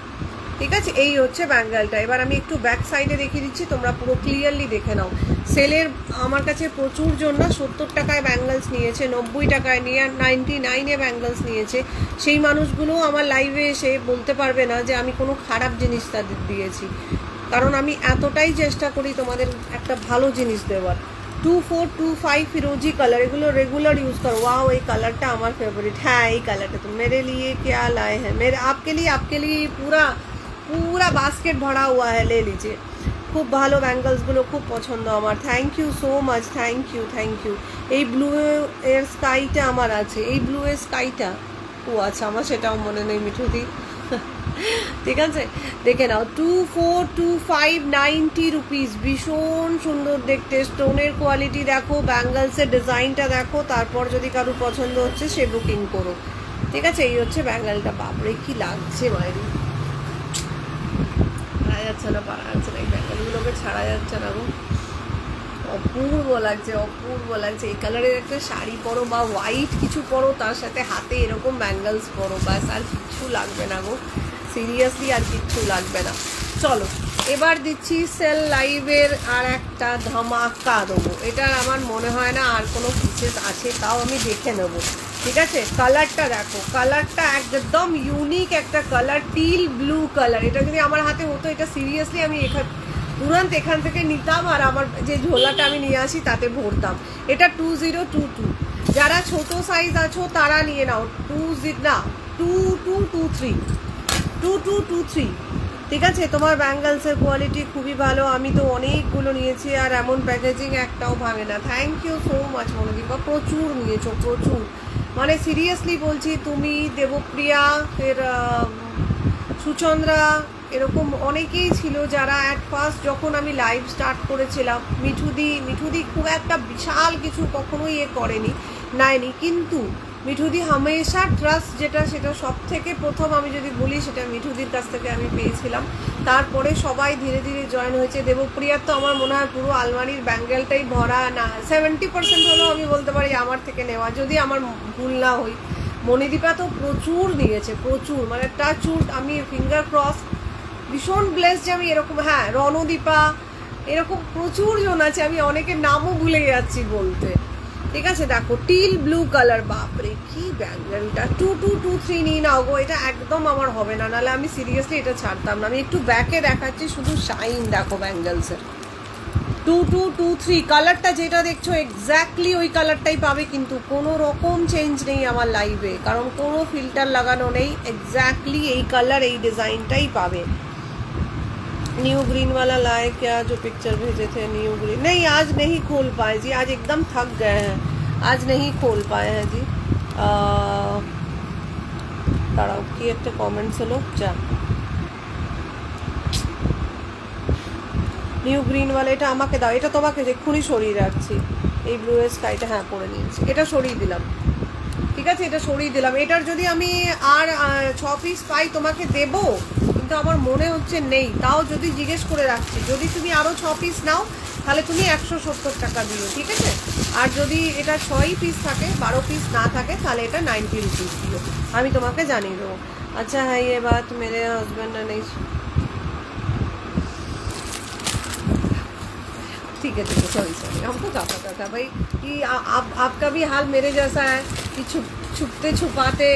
S1: ঠিক আছে? এই হচ্ছে ব্যাঙ্গেলটা। এবার আমি একটু ব্যাক সাইডে দেখিয়ে দিচ্ছি, তোমরা পুরো ক্লিয়ারলি দেখে নাও। সেলের আমার কাছে প্রচুর জন না 70 টাকায় ব্যাঙ্গেলস নিয়েছে, 90 টাকায় নিয়ে 99-এ ব্যাঙ্গেলস নিয়েছে। সেই মানুষগুলো আমার লাইভে এসে বলতে পারবে না যে আমি কোনো খারাপ জিনিস তাদের দিয়েছি, কারণ আমি এতটাই চেষ্টা করি তোমাদের একটা ভালো জিনিস দেওয়ার। 2425 ফিরোজি কালার, এগুলো রেগুলার ইউজ করো। ওয়াও, এই কালারটা আমার ফেভারিট। হ্যাঁ এই কালারটা তো मेरे लिए क्या लाए हैं, मेरे आपके लिए पूरा বাস্কেট ভরা हुआ है, ले लीजिए। খুব ভালো ব্যাঙ্গেলসগুলো, খুব পছন্দ আমার। Thank you so much, thank you. এই ব্লু এর স্কাইটা আমার আছে, এই ব্লু এর স্কাইটা, ও আচ্ছা আমার সেটাও মনে নেই মিঠুদি। ঠিক আছে দেখে নাও। 2425, 90 রুপিস। ভীষণ সুন্দর দেখতে, স্টোনের কোয়ালিটি দেখো, ব্যাঙ্গেলসের ডিজাইনটা দেখো, তারপর যদি কারো পছন্দ হচ্ছে সে বুকিং করো, ঠিক আছে? এই হচ্ছে ব্যাঙ্গেলটা। বাপরে কি লাগছে মায়ের, পারা যাচ্ছে না এই ব্যাঙ্গেলগুলোকে ছাড়া যাচ্ছে না গো। অপূর্ব লাগছে। এই কালারের একটা শাড়ি পরো বা হোয়াইট কিছু পরো, তার সাথে হাতে এরকম ব্যাঙ্গেলস পরো, ব্যাস আর কিচ্ছু লাগবে না গো, সিরিয়াসলি আর কিচ্ছু লাগবে না। চলো এবার দিচ্ছি সেল লাইভের আর একটা ধামাকা দেবো। এটার আমার মনে হয় না আর কোনো পিসেস আছে, তাও আমি দেখে নেবো, ঠিক আছে? কালারটা দেখো, কালারটা একদম ইউনিক একটা কালার, টিল ব্লু কালার। এটা যদি আমার হাতে হতো, এটা সিরিয়াসলি আমি তুরন্ত এখান থেকে নিতাম আর আমার যে ঝোলাটা আমি নিয়ে আসি তাতে ভরতাম। এটা 2022। যারা ছোট সাইজ আছো তারা নিয়ে নাও। 2223, ঠিক আছে? তোমার ব্যাঙ্গেলসের কোয়ালিটি খুবই ভালো, আমি তো অনেকগুলো নিয়েছি আর এমন প্যাকেজিং একটাও ভাঙে না। থ্যাংক ইউ সো মাচ মনোদীপা, প্রচুর নিয়েছো, প্রচুর, মানে সিরিয়াসলি বলছি। তুমি, দেবপ্রিয়া, ফের সুচন্দ্রা, এরকম অনেকেই ছিল যারা অ্যাট ফার্স্ট যখন আমি লাইভ স্টার্ট করেছিলাম, মিঠুদি খুব একটা বিশাল কিছু কখনোই করেনি, নেয়নি, কিন্তু মিঠুদি হামেশা ট্রাস্ট যেটা, সেটা সব থেকে প্রথম আমি যদি বলি সেটা মিঠুদির কাছ থেকে আমি পেয়েছিলাম। তারপরে সবাই ধীরে ধীরে জয়েন হয়েছে। দেবপ্রিয়ার তো আমার মনে হয় পুরো আলমারির ব্যাঙ্গেলটাই ভরা, না 70% হলেও আমি বলতে পারি আমার থেকে নেওয়া, যদি আমার ভুল না হই। মণিদীপা তো প্রচুর দিয়েছে, প্রচুর, মানে টাচউড, আমি ফিঙ্গার ক্রস, ভীষণ ব্লেস যে আমি এরকম, হ্যাঁ রণদীপা, এরকম প্রচুর জন আছে, আমি অনেকের নামও ভুলে যাচ্ছি বলতে। ঠিক আছে, দেখো টিল ব্লু কালার, বাপরে কি ব্যাঙ্গেলটা, 2223 নিয়ে নাও গো, এটা একদম আমার হবে না, নাহলে আমি সিরিয়াসলি এটা ছাড়তাম না। আমি একটু ব্যাকে দেখাচ্ছি, শুধু শাইন দেখো ব্যাঙ্গেলসের। 2223 কালারটা যেটা দেখছো এক্স্যাক্টলি ওই কালারটাই পাবে, কিন্তু কোনো রকম চেঞ্জ নেই আমার লাইভে, কারণ কোনো ফিল্টার লাগানো নেই, এক্স্যাক্টলি এই কালার এই ডিজাইনটাই পাবে। न्यू ग्रीन वाला लाए क्या, जो पिक्चर भेजे थे न्यू ग्रीन? नहीं आज नहीं खोल पाए जी, आज एकदम थक गए हैं, आज नहीं खोल पाए हैं जी। দাঁড়াও কি একটা কমেন্টস হলো, যা নিউ গ্রিন ওয়ালা, এটা আমাকে দাও, এটা তোমাকে এক্ষুনি সরিয়ে রাখছি। এই ব্লু স্কাইটা হ্যাঁ পরে নিয়েছি, এটা সরিয়ে দিলাম, ঠিক আছে এটা সরিয়ে দিলাম। এটার যদি আমি আর 6 পিস পাই তোমাকে দেবো, কিন্তু আমার মনে হচ্ছে নেই, তাও যদি জিজ্ঞেস করে রাখছি, যদি তুমি আরও 6 পিস নাও তাহলে তুমি 170 টাকা দিও, ঠিক আছে। আর যদি এটা 6 পিস থাকে, 12 পিস না থাকে, তাহলে এটা 90 রুপিস দিও, আমি তোমাকে জানিয়ে দেবো। আচ্ছা হ্যাঁ ये बात मेरे हस्बैंड ने नहीं, ठीक है सॉरी हमको क्या पता था भाई कि आपका भी हाल मेरे जैसा है कि छुपते छुपाते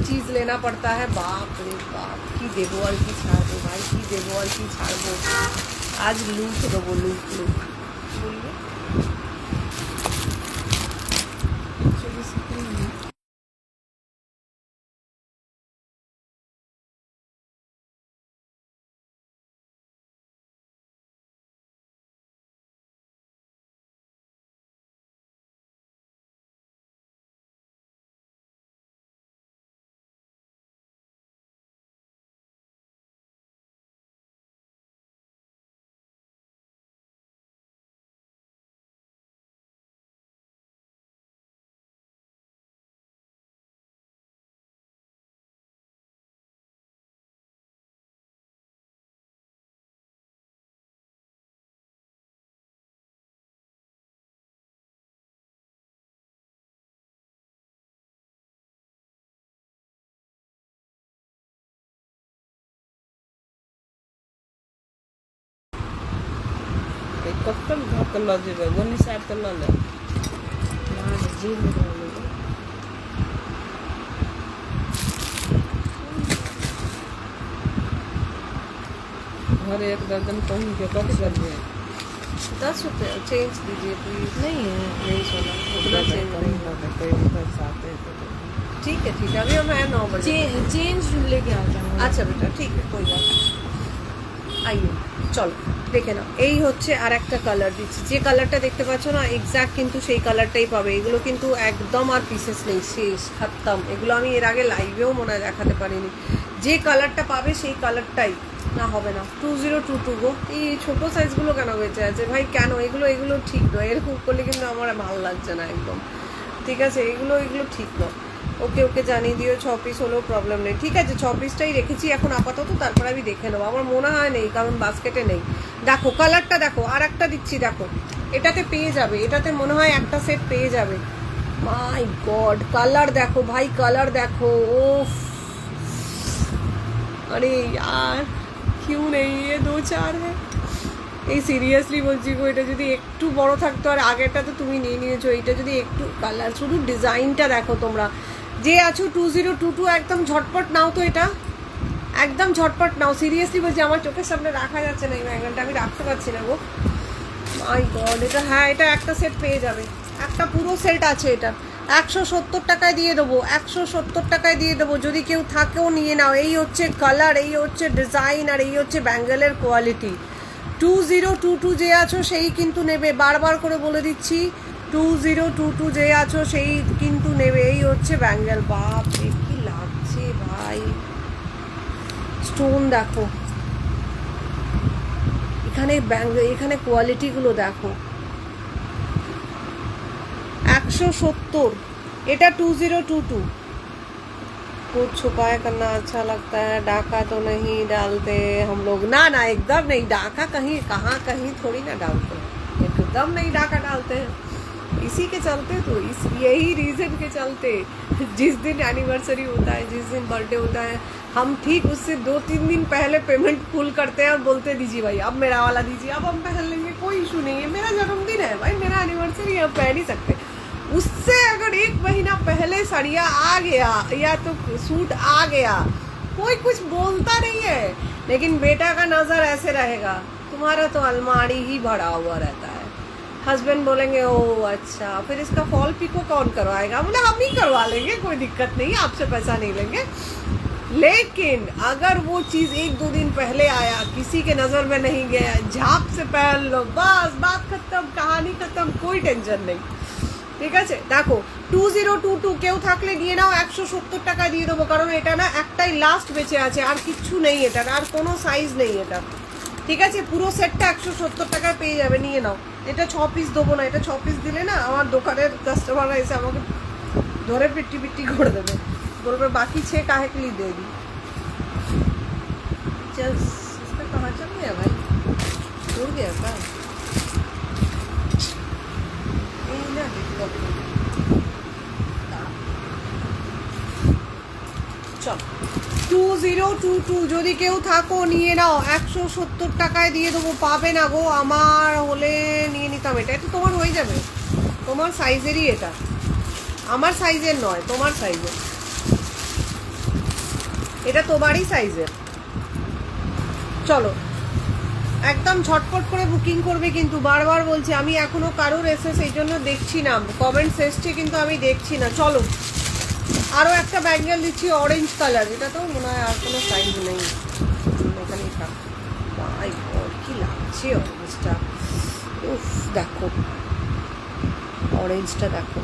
S1: चीज़ लेना पड़ता है। बाप रे बाप की देवो और की छाड़बो भाई, की देवो और की छाड़बो, आज लूट देवो, लूट लूट बोलिए।
S2: कत्तल भाकल लजेबे गोनी सार त लले
S3: ना जी में
S2: घर एक दर्जन पहुंच के कब कर दिए
S1: 10 रुपये चेंज दीजिए प्लीज।
S3: नहीं है,
S1: नहीं सुना, उतना चेंज नहीं है।
S2: कोई उधर साथ है तो
S1: ठीक है अभी हम है 9 बजे।
S3: चेंज लेके आ जाऊंगा।
S1: আচ্ছা বেটা ঠিক আছে, कोई बात नहीं। আইও চলো দেখে নাও, এই হচ্ছে আর একটা কালার দিচ্ছি, যে কালারটা দেখতে পাচ্ছ না এক্স্যাক্ট কিন্তু সেই কালারটাই পাবে। এগুলো কিন্তু একদম আর পিসেস নেই, শেষ খতম। এগুলো আমি এর আগে লাইভেও মনে হয় দেখাতে পারিনি, যে কালারটা পাবে সেই কালারটাই, না হবে না। 2022 গো, এই ছোটো সাইজগুলো কেন বেঁচে আছে ভাই, কেন এগুলো ঠিক নয়, এরকম করলে কিন্তু আমার ভালো লাগছে না একদম, ঠিক আছে এগুলো ঠিক নয়। ওকে জানিয়ে দিও, 6 পিস হলেও প্রবলেম নেই, ঠিক আছে 6 পিসটাই রেখেছি এখন আপাতত, তারপরে আমি দেখে নেবো। আমার মনে হয় নেই, কারণ বাস্কেটে নেই। দেখো কালারটা দেখো, আর একটা দিচ্ছি দেখো, এটাতে পেয়ে যাবে, এটাতে মনে হয় একটা সেট পেয়ে যাবে। মাই গড কালার দেখো ভাই, কালার দেখো, ওফ আরে यार क्यों नहीं ये 2-4 है, এই সিরিয়াসলি বলছি গো, এটা যদি একটু বড় থাকতো, আর আগেরটা তো তুমি নিয়ে নিয়েছো, এইটা যদি একটু কালার, শুধু ডিজাইনটা দেখো তোমরা যে আছো 2022 একদম ঝটপট নাও তো, এটা একদম ঝটপট নাও, সিরিয়াসলি বলছি, আমার চোখের সামনে রাখা যাচ্ছে না এই ব্যাঙ্গেলটা, আমি রাখতে পারছি না গো। মাই গড এটা, হ্যাঁ এটা একটা সেট পেয়ে যাবে, একটা পুরো সেট আছে, এটা 170 টাকায় দিয়ে দেবো, 170 টাকায় দিয়ে দেবো, যদি কেউ থাকেও নিয়ে নাও। এই হচ্ছে কালার, এই হচ্ছে ডিজাইন, আর এই হচ্ছে ব্যাঙ্গেলের কোয়ালিটি। 2022 যে আছো সেই কিন্তু নেবে, বারবার করে বলে দিচ্ছি, 2022 যে আছো সেই কিন্তু নেবে। এই হচ্ছে ব্যাঙ্গেল, বাপ রে কি লাগছে ভাই, স্টোন দেখো এখানে, এখানে কোয়ালিটিগুলো দেখো, 170, এটা 2022। कुछ छुपाए करना अच्छा लगता है, डाका तो नहीं डालते हम लोग, ना एकदम नहीं, डाका कहीं कहाँ कहीं थोड़ी ना डालते हैं, एकदम नहीं डाका डालते हैं। इसी के चलते तो इस यही रीज़न के चलते जिस दिन एनिवर्सरी होता है, जिस दिन बर्थडे होता है, हम ठीक उससे 2-3 दिन पहले पेमेंट फुल करते हैं और बोलते दीजिए भाई अब मेरा वाला दीजिए, अब हम पहन लेंगे, कोई इशू नहीं है, मेरा जन्मदिन है भाई, मेरा एनिवर्सरी है, अब पहन ही सकते। उससे अगर 1 महीना पहले साड़ियाँ आ गया या तो सूट आ गया, कोई कुछ बोलता नहीं है, लेकिन बेटा का नज़र ऐसे रहेगा, तुम्हारा तो अलमारी ही भरा हुआ रहता है। हस्बैंड बोलेंगे ओ अच्छा, फिर इसका फॉल पिको कौन करवाएगा? बोले हम ही करवा लेंगे, कोई दिक्कत नहीं, आपसे पैसा नहीं लेंगे। लेकिन अगर वो चीज़ 1-2 दिन पहले आया, किसी के नज़र में नहीं गया, झाप से पहन लो, बस बात खत्म, कहानी खत्म, कोई टेंशन नहीं। ঠিক আছে, দেখো 2022 কেউ থাকলে নিয়ে নাও, 170 টাকা দিয়ে দেবো, কারণ এটা না একটাই লাস্ট বেঁচে আছে, আর কিচ্ছু নেই এটার, আর কোনো সাইজ নেই এটা। ঠিক আছে, পুরো সেটটা 170 টাকায় পেয়ে যাবে, নিয়ে নাও। এটা 6 পিস দেবো না, এটা 6 পিস দিলে না আমার দোকানের কাস্টমাররা এসে আমাকে ধরে পিটি পিটি করে দেবে, বলবে বাকি 6 काहे के लिए दे दी। चल इसका कहाँ चल गया भाई, उड़ गया क्या? চল 2022 যদি কেউ থাকো নিয়ে নাও, 170 টাকায় দিয়ে দেবো, পাবে না গো, আমার হলে নিয়ে নিতাম। এটা তো তোমার হয়ে যাবে, তোমার সাইজেরই এটা, আমার সাইজের নয়, তোমার সাইজের, এটা তোমারই সাইজের। চলো একদম ঝটপট করে বুকিং করবে, কিন্তু বারবার বলছি আমি এখনো কারোর এসে সেই জন্য দেখছি না, কমেন্টস এসছে কিন্তু আমি দেখছি না। চলো আরও একটা ব্যাঙ্গেল দিচ্ছি অরেঞ্জ কালার, এটা তো মনে হয় আর কোনো সাইজ নেই, এখানেই থাক। মাই গড কি লাগছে অরেঞ্জটা, উফ দেখো অরেঞ্জটা দেখো,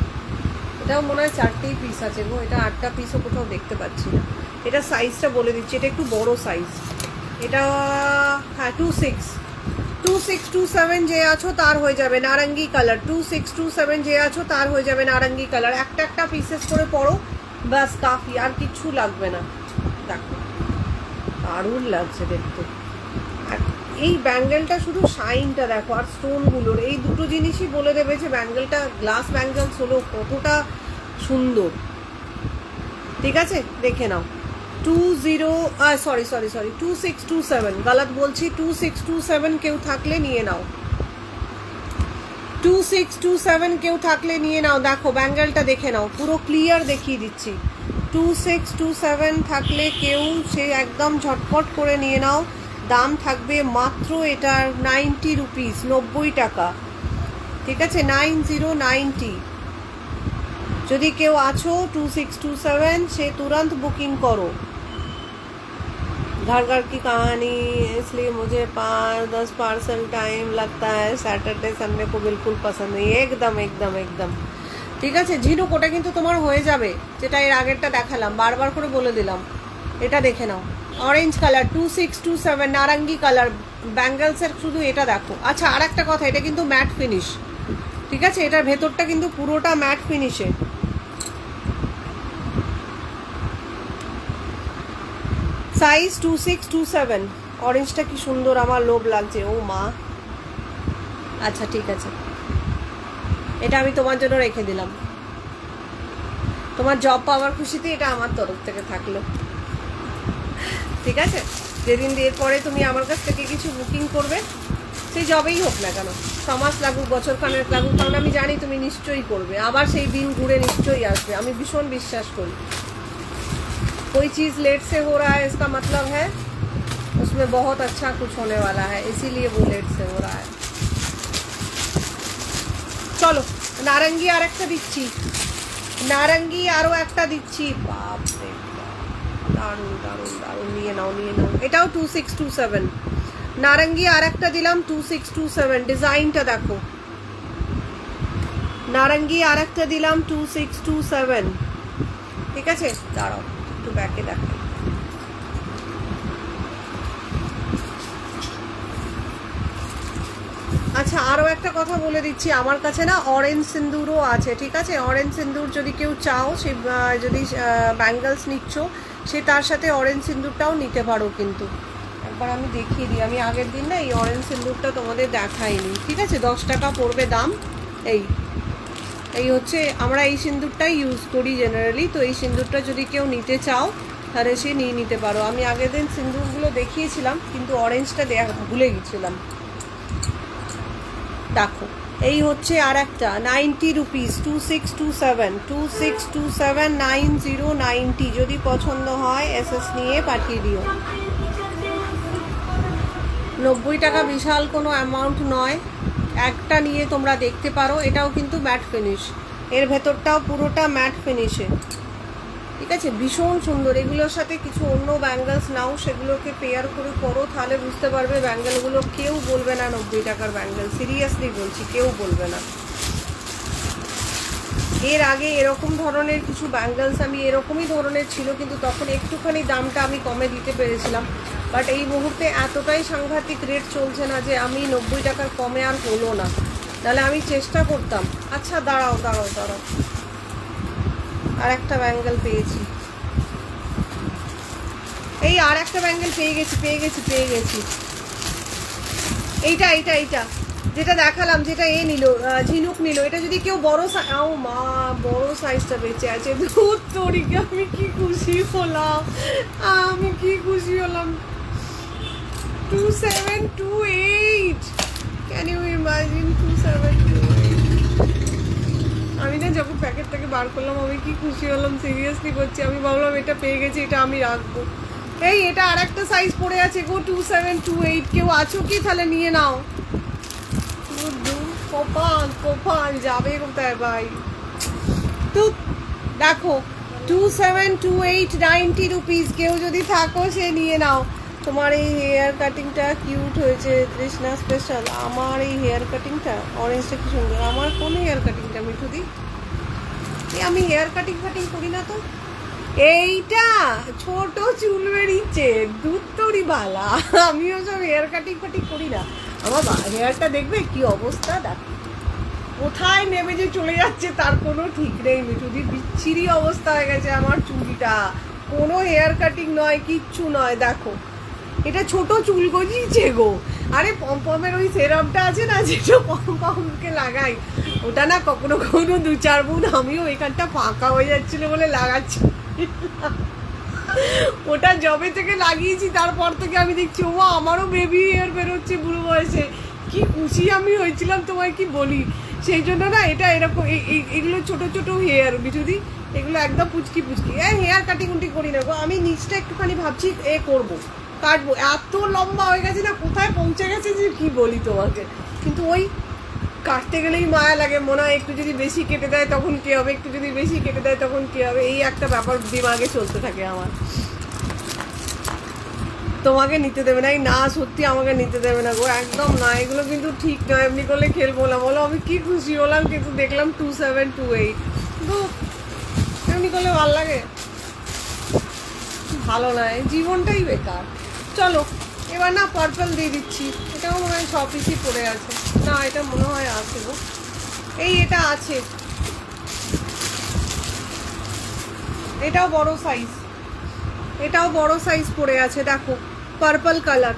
S1: এটাও মনে হয় 4টেই পিস আছে গো, এটা 8টা পিসও কোথাও দেখতে পাচ্ছি না। এটা সাইজটা বলে দিচ্ছি, এটা একটু বড় সাইজ, এটা হ্যাঁ 2627 যে আছো তার হয়ে যাবে নারঙ্গি কালার, 2627 যে আছো তার হয়ে যাবে নারঙ্গি কালার। একটা একটা পিসেস করে পরো, ব্যাস কাফি, আর কিছু লাগবে না। দেখো দারুণ লাগছে দেখতে, আর এই ব্যাঙ্গেলটা শুধু শাইনটা দেখো, আর স্টোনগুলোর এই দুটো জিনিসই বলে দেবে যে ব্যাঙ্গেলটা গ্লাস ব্যাঙ্গেলস হলো কতটা সুন্দর। ঠিক আছে, দেখে নাও। 2627, গলত বলছি, 2627 কেউ থাকলে নিয়ে নাও, 2627 কেউ থাকলে নিয়ে নাও। দেখো ব্যাঙ্গেলটা দেখে নাও, পুরো ক্লিয়ার দেখিয়ে দিচ্ছি। 2627 থাকলে কেউ সে একদম ঝটপট করে নিয়ে নাও, দাম থাকবে মাত্র এটার 90 রুপিস, 90 টাকা। ঠিক আছে, 9090। যদি কেউ আছো 2627 সে तुरंत बुकिंग करो। घर घर की कहानी, इसलिए मुझे 5-10 पार्सल टाइम लगता है, सैटरडे संडे को बिल्कुल पसंद नहीं, एकदम एकदम एकदम। ঠিক আছে, ঝিনুক ওটা কিন্তু তোমার হয়ে যাবে, যেটা এর আগেরটা দেখালাম, বারবার করে বলে দিলাম। এটা দেখে নাও, অরেঞ্জ কালার 2627, নারঙ্গি কালার, ব্যাঙ্গেলসের শুধু এটা দেখো। আচ্ছা আর একটা কথা, এটা কিন্তু ম্যাট ফিনিশ, ঠিক আছে, এটার ভেতরটা কিন্তু পুরোটা ম্যাট ফিনিশে। সাইজ 2627, অরেঞ্জটা কি সুন্দর, আমার লোভ লাগছে, ও মা। আচ্ছা ঠিক আছে, এটা আমি তোমার জন্য রেখে দিলাম, তোমার জব পাওয়ার খুশিতে এটা আমার তরফ থেকে থাকলো। ঠিক আছে, যেদিন এর পরে তুমি আমার কাছ থেকে কিছু বুকিং করবে, সেই জবেই হোক না কেন, 6 মাস লাগুক, বছর খানেক লাগুক, কারণ আমি জানি তুমি নিশ্চয়ই করবে, আবার সেই দিন ঘুরে নিশ্চয়ই আসবে, আমি ভীষণ বিশ্বাস করি। कोई चीज़ लेट से हो रहा है इसका मतलब है उसमें बहुत अच्छा कुछ होने वाला है, इसीलिए वो लेट से हो रहा है। চলো নারঙ্গি আর একটা দিচ্ছি, নারঙ্গি আরও একটা দিচ্ছি, বাপ রে দারুণ দারুণ দারুণ, নিয়ে নাও নিয়ে নাও। এটাও 2627, নারঙ্গি আর একটা দিলাম 2627, ডিজাইনটা দেখো, নারঙ্গি আর একটা দিলাম 2627। ঠিক আছে, দাঁড়াও একটু ব্যাকে দেখো। আচ্ছা আরও একটা কথা বলে দিচ্ছি, আমার কাছে না অরেঞ্জ সিন্দুরও আছে। ঠিক আছে, অরেঞ্জ সিন্দুর যদি কেউ চাও, সে যদি ব্যাঙ্গলস নিচ্ছ, সে তার সাথে অরেঞ্জ সিন্দুরটাও নিতে পারো। কিন্তু একবার আমি দেখিয়ে দিই, আমি আগের দিন না এই অরেঞ্জ সিন্দুরটা তোমাদের দেখাইনি। ঠিক আছে, 10 টাকা পড়বে দাম। এই এই হচ্ছে, আমরা এই সিঁদুরটাই ইউজ করি জেনারেলি। তো এই সিঁদুরটা যদি কেউ নিতে চাও তাহলে সে নিয়ে নিতে পারো। আমি আগের দিন সিঁদুরগুলো দেখিয়েছিলাম কিন্তু অরেঞ্জটা ভুলে গেছিলাম। দেখো এই হচ্ছে আর একটা 90 রুপিস, 2627 2627 9090। যদি পছন্দ হয় এসএস নিয়ে পাঠিয়ে দিও। 90 টাকা বিশাল কোনো অ্যামাউন্ট নয়, একটা নিয়ে তোমরা দেখতে পারো। এটাও কিন্তু ম্যাট ফিনিশ, এর ভেতরটাও পুরোটা ম্যাট ফিনিশে, ঠিক আছে, ভীষণ সুন্দর। এগুলোর সাথে কিছু অন্য ব্যাঙ্গেলস নাও, সেগুলোকে পেয়ার করে করো, তাহলে বুঝতে পারবে ব্যাঙ্গেলগুলো কেউ বলবে না 90 টাকার ব্যাঙ্গেল, সিরিয়াসলি বলছি, কেউ বলবে না। এর আগে এরকম ধরনের কিছু ব্যাঙ্গেলস আমি এরকমই ধরনের ছিল, কিন্তু তখন একটুখানি দামটা আমি কমে দিতে পেরেছিলাম। বাট এই মুহূর্তে এতটাই সাংঘাতিক রেট চলছে না যে আমি 90 টাকার কমে আর হলো না, তাহলে আমি চেষ্টা করতাম। আচ্ছা দাঁড়াও, আর একটা ব্যাঙ্গেল পেয়েছি, এই আর একটা ব্যাঙ্গেল পেয়ে গেছি। এইটা যেটা দেখালাম, যেটা নিল, ঝিনুক নিল। এটা যদি কেউ বড় বড় সাইজটা বেঁচে আছে, ধুর তোরিকে, আমি কি খুশি হলাম 2728। Can you imagine 2728? আমি না যখন প্যাকেটটাকে বার করলাম আমি কি খুশি হলাম, সিরিয়াসলি করছি। আমি ভাবলাম এটা পেয়ে গেছি, এটা আমি রাখবো। এই এটা আর একটা সাইজ পড়ে আছে গো, 2728। কেউ আছো কি? তাহলে নিয়ে নাও। কপাল যাবে কোথায় ভাই? তো দেখো 2728 90 রুপিস। কেউ যদি থাকো সে নিয়ে নাও। তোমার এই হেয়ার কাটিংটা কিউট হয়েছে, তৃষ্ণা স্পেশাল। আমার এই হেয়ার কাটিংটা অরেঞ্জটা কি সুন্দর। আমার কোন হেয়ার কাটিংটা মিঠুদি? আমি হেয়ার কাটিং করি না তো। এইটা ছোট চুল বেরিয়েছে, দুধ তরি বালা। আমিও সব হেয়ার কাটিং করি না। আমার হেয়ারটা দেখবে কি অবস্থা, দেখ কোথায় নেমে যে চলে যাচ্ছে তার কোনো ঠিক নেই মিঠুদি। বিচ্ছিরি অবস্থা হয়ে গেছে আমার চুলটা, কোনো হেয়ার কাটিং নয়, কিচ্ছু নয়। দেখো এটা ছোট চুল গজিয়েছে গো। আরে পমপমের ওই সেরামটা আছে না, যেটা পমপমকে লাগাই, ওটা না কখনো 2-4 বুন আমিও এখানটা ফাঁকা হয়ে যাচ্ছিল বলে লাগাচ্ছি। ওটা জবে থেকে লাগিয়েছি, তারপর থেকে আমি দেখছি ও আমারও বেবি হেয়ার বেরোচ্ছে বুড়ো বয়সে। কি খুশি আমি হয়েছিলাম তোমায় কি বলি। সেই জন্য না এটা এরকম, এগুলো ছোট ছোট হেয়ার বিঠুদি, এগুলো একদম পুচকি হেয়ার কাটিং করি না গো। আমি নিচটা একটুখানি ভাবছি করবো, কাটবো। এত লম্বা হয়ে গেছে না, কোথায় পৌঁছে গেছে যে কি বলি তোমাকে। কিন্তু ওই কাটতে গেলেই মায়া লাগে, মনে হয় একটু যদি বেশি কেটে দেয় তখন কি হবে, একটু যদি বেশি কেটে দেয় তখন কি হবে। এই একটা ব্যাপার দিমাগে চলতে থাকে আমার। তোমাকে নিতে দেবে না, না সত্যি আমাকে নিতে দেবে না গো, একদম না। এগুলো কিন্তু ঠিক নয়, এমনি করলে খেলবো না। বলো আমি কি খুশি হলাম, কিন্তু দেখলাম 2728। কিন্তু এমনি করলে ভালো লাগে? ভালো নয়, জীবনটাই বেকার। চলো এবার না পার্পল দিয়ে দিচ্ছি। এটাও মনে হয় 6 পিসই পড়ে আছে। না এটা মনে হয় আছে গো, এটা আছে। এটাও বড় সাইজ পড়ে আছে। দেখো পার্পল কালার,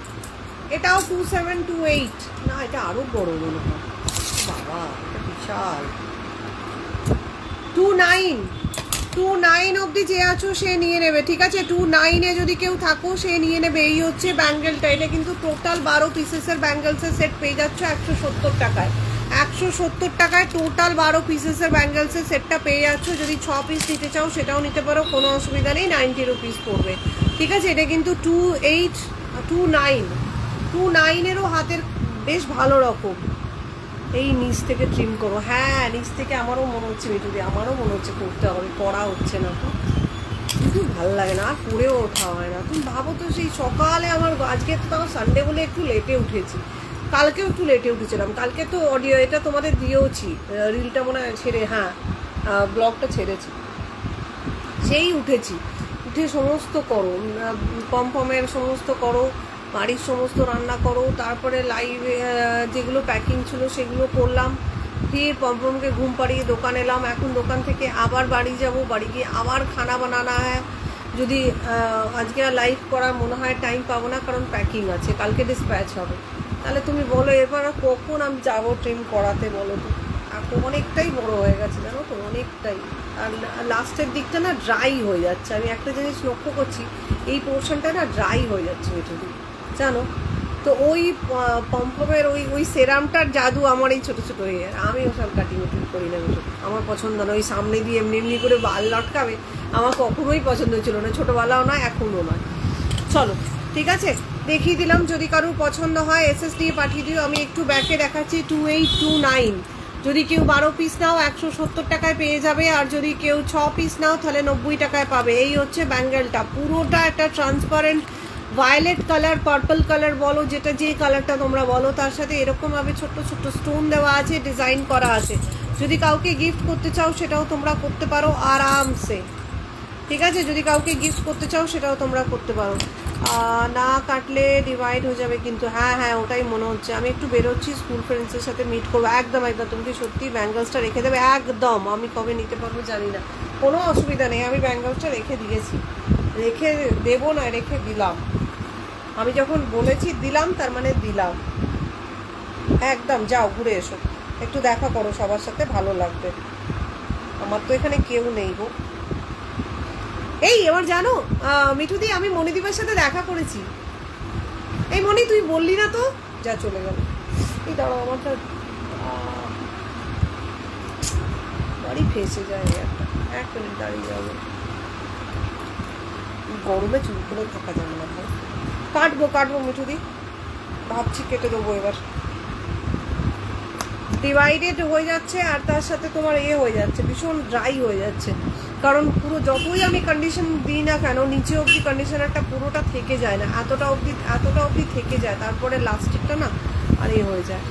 S1: এটাও 2728। না এটা আরো বড় মনে হয়, বাবা এটা বিশাল। 29 অবধি যে আছো সে নিয়ে নেবে, ঠিক আছে? 29-এ যদি কেউ থাকো সে নিয়ে নেবে। এই হচ্ছে ব্যাঙ্গেলটা, এটা কিন্তু টোটাল 12 পিসেসের ব্যাঙ্গেলসের সেট পেয়ে যাচ্ছ 170 টাকায়। 170 টাকায় টোটাল 12 পিসেসের ব্যাঙ্গেলসের সেটটা পেয়ে যাচ্ছ। যদি 6 পিস নিতে চাও সেটাও নিতে পারো, কোনো অসুবিধা নেই, 90 রুপিস পড়বে, ঠিক আছে? এটা কিন্তু 29-এরও হাতের বেশ ভালো রকম। এই নিচ থেকে ট্রিম করো, হ্যাঁ নিচ থেকে আমারও মনে হচ্ছে মিঠুদি, আমারও মনে হচ্ছে করতে হবে, করা হচ্ছে না তো, কিন্তু ভালো লাগে না, আর করেও ওঠা হয় না। তুমি ভাবো তো, সেই সকালে আমার, আজকে তো তাও সানডে বলে একটু লেটে উঠেছি, কালকেও একটু লেটে উঠেছিলাম। কালকে তো অডিও এটা তোমাদের দিয়েওছি, রিলটা মনে হয় ছেড়ে, হ্যাঁ ব্লগটা ছেড়েছি। সেই উঠে সমস্ত করো, পমপমের সমস্ত করো, বাড়ির সমস্ত রান্না করো, তারপরে লাইভে যেগুলো প্যাকিং ছিল সেগুলো করলাম, ফির পমপমকে ঘুম পাড়িয়ে দোকান এলাম। এখন দোকান থেকে আবার বাড়ি যাব, বাড়ি গিয়ে আবার খানা বানানা হয়। যদি আজকে আর লাইভ করার মনে হয় টাইম পাবো না, কারণ প্যাকিং আছে, কালকে ডিসপ্যাচ হবে। তাহলে তুমি বলো এরপর কখন আমি যাবো ট্রিম করাতে, বলো তো? অনেকটাই বড় হয়ে গেছে জানো তো, অনেকটাই। আর লাস্টের দিকটা না ড্রাই হয়ে যাচ্ছে, আমি একটা জিনিস লক্ষ্য করছি, এই পোর্শনটা না ড্রাই হয়ে যাচ্ছে মিঠুদি, জানো তো। ওই পম্পমের ওই সেরামটার জাদু আমার এই ছোটো ছোটো হয়ে যায়। আমি ওসব কাটিং উটিং করি না মিঠু, আমার পছন্দ না। ওই সামনে দিয়ে এমনি এমনি করে বাল লটকাবে, আমার কখনোই পছন্দ ছিল না, ছোটোবেলাও নয় এখনও নয়। চলো ঠিক আছে, দেখিয়ে দিলাম, যদি কারোর পছন্দ হয় এসএস দিয়ে পাঠিয়ে দিও। আমি একটু ব্যাকে দেখাচ্ছি 2829, যদি কেউ 12 পিস নাও 170 টাকায় পেয়ে যাবে, আর যদি কেউ 6 পিস নাও তাহলে 90 টাকায় পাবে। এই হচ্ছে ব্যাঙ্গেলটা, পুরোটা একটা transparent violet colour, purple colour বলো, যেটা যে কালারটা তোমরা বলো, তার সাথে এরকমভাবে ছোট্ট ছোট্ট স্টোন দেওয়া আছে, ডিজাইন করা আছে। যদি কাউকে গিফট করতে চাও সেটাও তোমরা করতে পারো আরামসে, ঠিক আছে। যদি কাউকে গিফট করতে চাও সেটাও তোমরা করতে পারো। না কাটলে ডিভাইড হয়ে যাবে কিন্তু, হ্যাঁ হ্যাঁ ওটাই মনে হচ্ছে। আমি একটু বেরোচ্ছি, স্কুল ফ্রেন্ডসের সাথে মিট করবো। একদম একদম, তুমি কি সত্যি ব্যাঙ্গলসটা রেখে দেবে? একদম, আমি কবে নিতে পারবো জানি না, কোনো অসুবিধা নেই। আমি ব্যাঙ্গলসটা রেখে দিয়েছি, রেখে দেবো না, রেখে দিলাম। আমি যখন বলেছি দিলাম, তার মানে দিলাম একদম। যাও ঘুরে এসো, একটু দেখা করো সবার সাথে, ভালো লাগবে। আমার তো এখানে কেউ নেই গো। এই এবার জানো মিঠুদি, আমি মণিদীপের সাথে দেখা করেছি। এই মণি, তুই বললি না তো, যা চলে গেল। এই দাঁড়াও, আমারটা বাড়ি ফেসে যায় একটা, 1 মিনিট দাঁড়িয়ে যাবে। গরমে চুলগুলো থাকা যাবে না ভাই। কাটবো মিঠুদি, ভাবছি কেটে দেবো এবার। ডিভাইডেড হয়ে যাচ্ছে, আর তার সাথে তোমার হয়ে যাচ্ছে, ভীষণ ড্রাই হয়ে যাচ্ছে। কারণ পুরো যতই আমি কন্ডিশন দিই না কেন, নিচে অবধি কন্ডিশনারটা পুরোটা থেকে যায় না, এতটা অবধি থেকে যায়, তারপরে লাস্টিকটা না আর হয়ে যায়,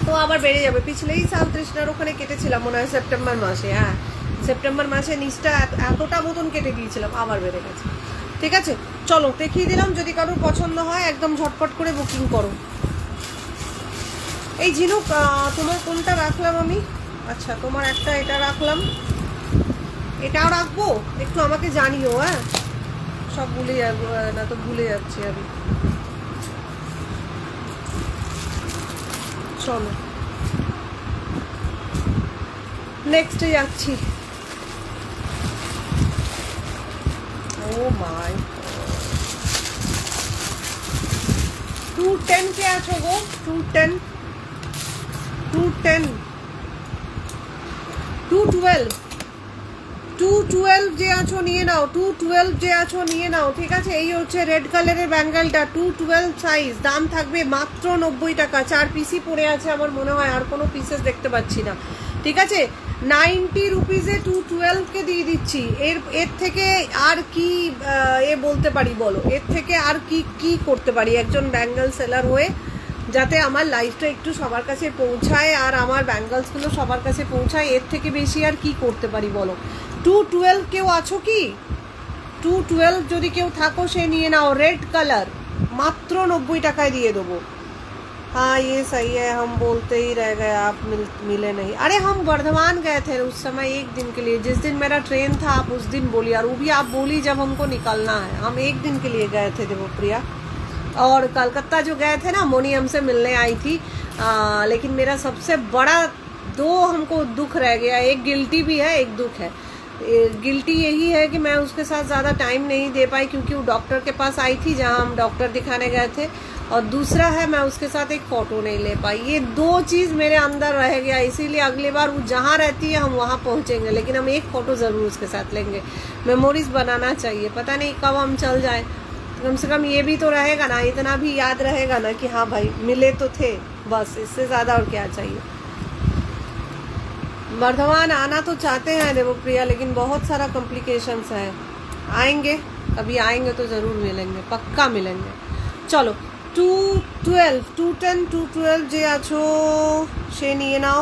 S1: তো আবার বেড়ে যাবে। পিছলেই সাল তৃষ্ণার ওখানে কেটেছিলাম মনে হয় সেপ্টেম্বর মাসে, হ্যাঁ সেপ্টেম্বর মাসে নিচটা এতটা মতন কেটে দিয়েছিলাম, আবার বেড়ে গেছে। ঠিক আছে, চলো দেখিয়ে দিলাম, যদি কারোর পছন্দ হয় একদম ঝটপট করে বুকিং করো। এই ঝিনুক, তোমার কোনটা রাখলাম আমি? আচ্ছা, তোমার একটা এটা রাখলাম, এটাও রাখবো, একটু আমাকে জানিও। হ্যাঁ, সব ভুলে যাবো না তো, ভুলে যাচ্ছি আমি। চলো নেক্সটে যাচ্ছি। ও মাই 210 কে আছো গো? 210, 210, 212 যে আছো নিয়ে নাও, 212 যে আছো নিয়ে নাও, ঠিক আছে। এই হচ্ছে রেড কালারের ব্যাঙ্গেলটা, 212 সাইজ, দাম থাকবে মাত্র 90 টাকা। 4 পিসই পড়ে আছে আমার মনে হয়, আর কোনো পিসেস দেখতে পাচ্ছি না, ঠিক আছে। 90 রুপিসে 212কে দিয়ে দিচ্ছি। এর থেকে আর কি বলতে পারি বলো, এর থেকে আর কি করতে পারি একজন ব্যাঙ্গেল সেলার হয়ে, যাতে আমার লাইফটা একটু সবার কাছে পৌঁছায় আর আমার ব্যাঙ্গলসগুলো সবার কাছে পৌঁছায়। এর থেকে বেশি আর কি করতে পারি বলো। 212 কেউ আছো কি? 212 যদি কেউ থাকো সে নিয়ে নাও, রেড কালার, মাত্র 90 টাকায় দিয়ে দেবো। हाँ ये सही है, हम बोलते ही रह गए, आप मिले नहीं। अरे हम वर्धमान गए थे उस समय 1 दिन के लिए, जिस दिन मेरा ट्रेन था आप उस दिन बोली, और वो भी आप बोली जब हमको निकलना है। हम 1 दिन के लिए गए थे देवप्रिया, और कलकत्ता जो गए थे ना, मोनी हमसे मिलने आई थी। लेकिन मेरा सबसे बड़ा 2 हमको दुख रह गया, एक गिल्टी भी है, एक दुख है। गिल्टी यही है कि मैं उसके साथ ज़्यादा टाइम नहीं दे पाई, क्योंकि वो डॉक्टर के पास आई थी जहाँ हम डॉक्टर दिखाने गए थे, और दूसरा है मैं उसके साथ एक फ़ोटो नहीं ले पाई। ये 2 चीज़ मेरे अंदर रह गया, इसीलिए अगली बार वो जहाँ रहती है हम वहाँ पहुँचेंगे, लेकिन हम एक फ़ोटो ज़रूर उसके साथ लेंगे। मेमोरीज बनाना चाहिए, पता नहीं कब हम चल जाए, कम से कम ये भी तो रहेगा ना, इतना भी याद रहेगा ना कि हाँ भाई मिले तो थे, बस इससे ज़्यादा और क्या चाहिए। वर्धमान आना तो चाहते हैं देवप्रिया, लेकिन बहुत सारा कॉम्प्लिकेशंस है। आएंगे, कभी आएंगे तो ज़रूर मिलेंगे, पक्का मिलेंगे। चलो 212, 210, 212 যে আছো সে নিয়ে নাও,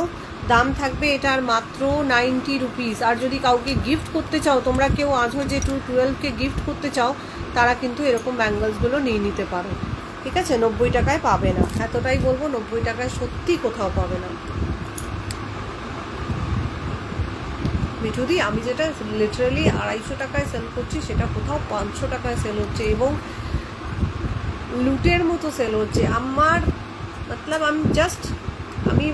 S1: দাম থাকবে এটার মাত্র 90 রুপিস। আর যদি কাউকে গিফট করতে চাও, তোমরা কেউ আছো যে 212কে গিফট করতে চাও, তারা কিন্তু এরকম ব্যাঙ্গলসগুলো নিয়ে নিতে পারো, ঠিক আছে। 90 টাকায় পাবে না, এতটাই বলবো, 90 টাকায় সত্যি কোথাও পাবে না। মিঠুদি, আমি যেটা লিটারালি 250 টাকায় সেল করছি, সেটা কোথাও 500 টাকায় সেল হচ্ছে, এবং লুটের মতো সেল হচ্ছে। আমার মতলব আমি জাস্ট আমি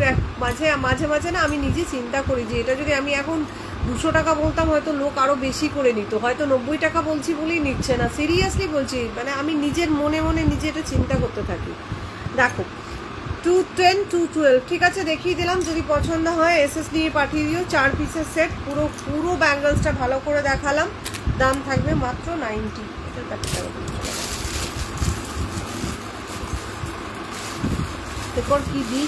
S1: মাঝে মাঝে মাঝে না আমি নিজে চিন্তা করি যে এটা যদি আমি এখন 200 টাকা বলতাম হয়তো লোক আরো বেশি করে নিত, হয়তো 90 টাকা বলছি বলেই নিচ্ছে না, সিরিয়াসলি বলছি, মানে আমি নিজের মনে মনে নিজে এটা চিন্তা করতে থাকি। দেখো 210 212 ঠিক আছে, দেখিয়ে দিলাম, যদি পছন্দ হয় এসএস নিয়ে পাঠিয়ে দিও। 4 পিসের সেট, পুরো পুরো ব্যাঙ্গলসটা ভালো করে দেখালাম, দাম থাকবে মাত্র 90। এটার ব্যাপারটা এরপর কি দিই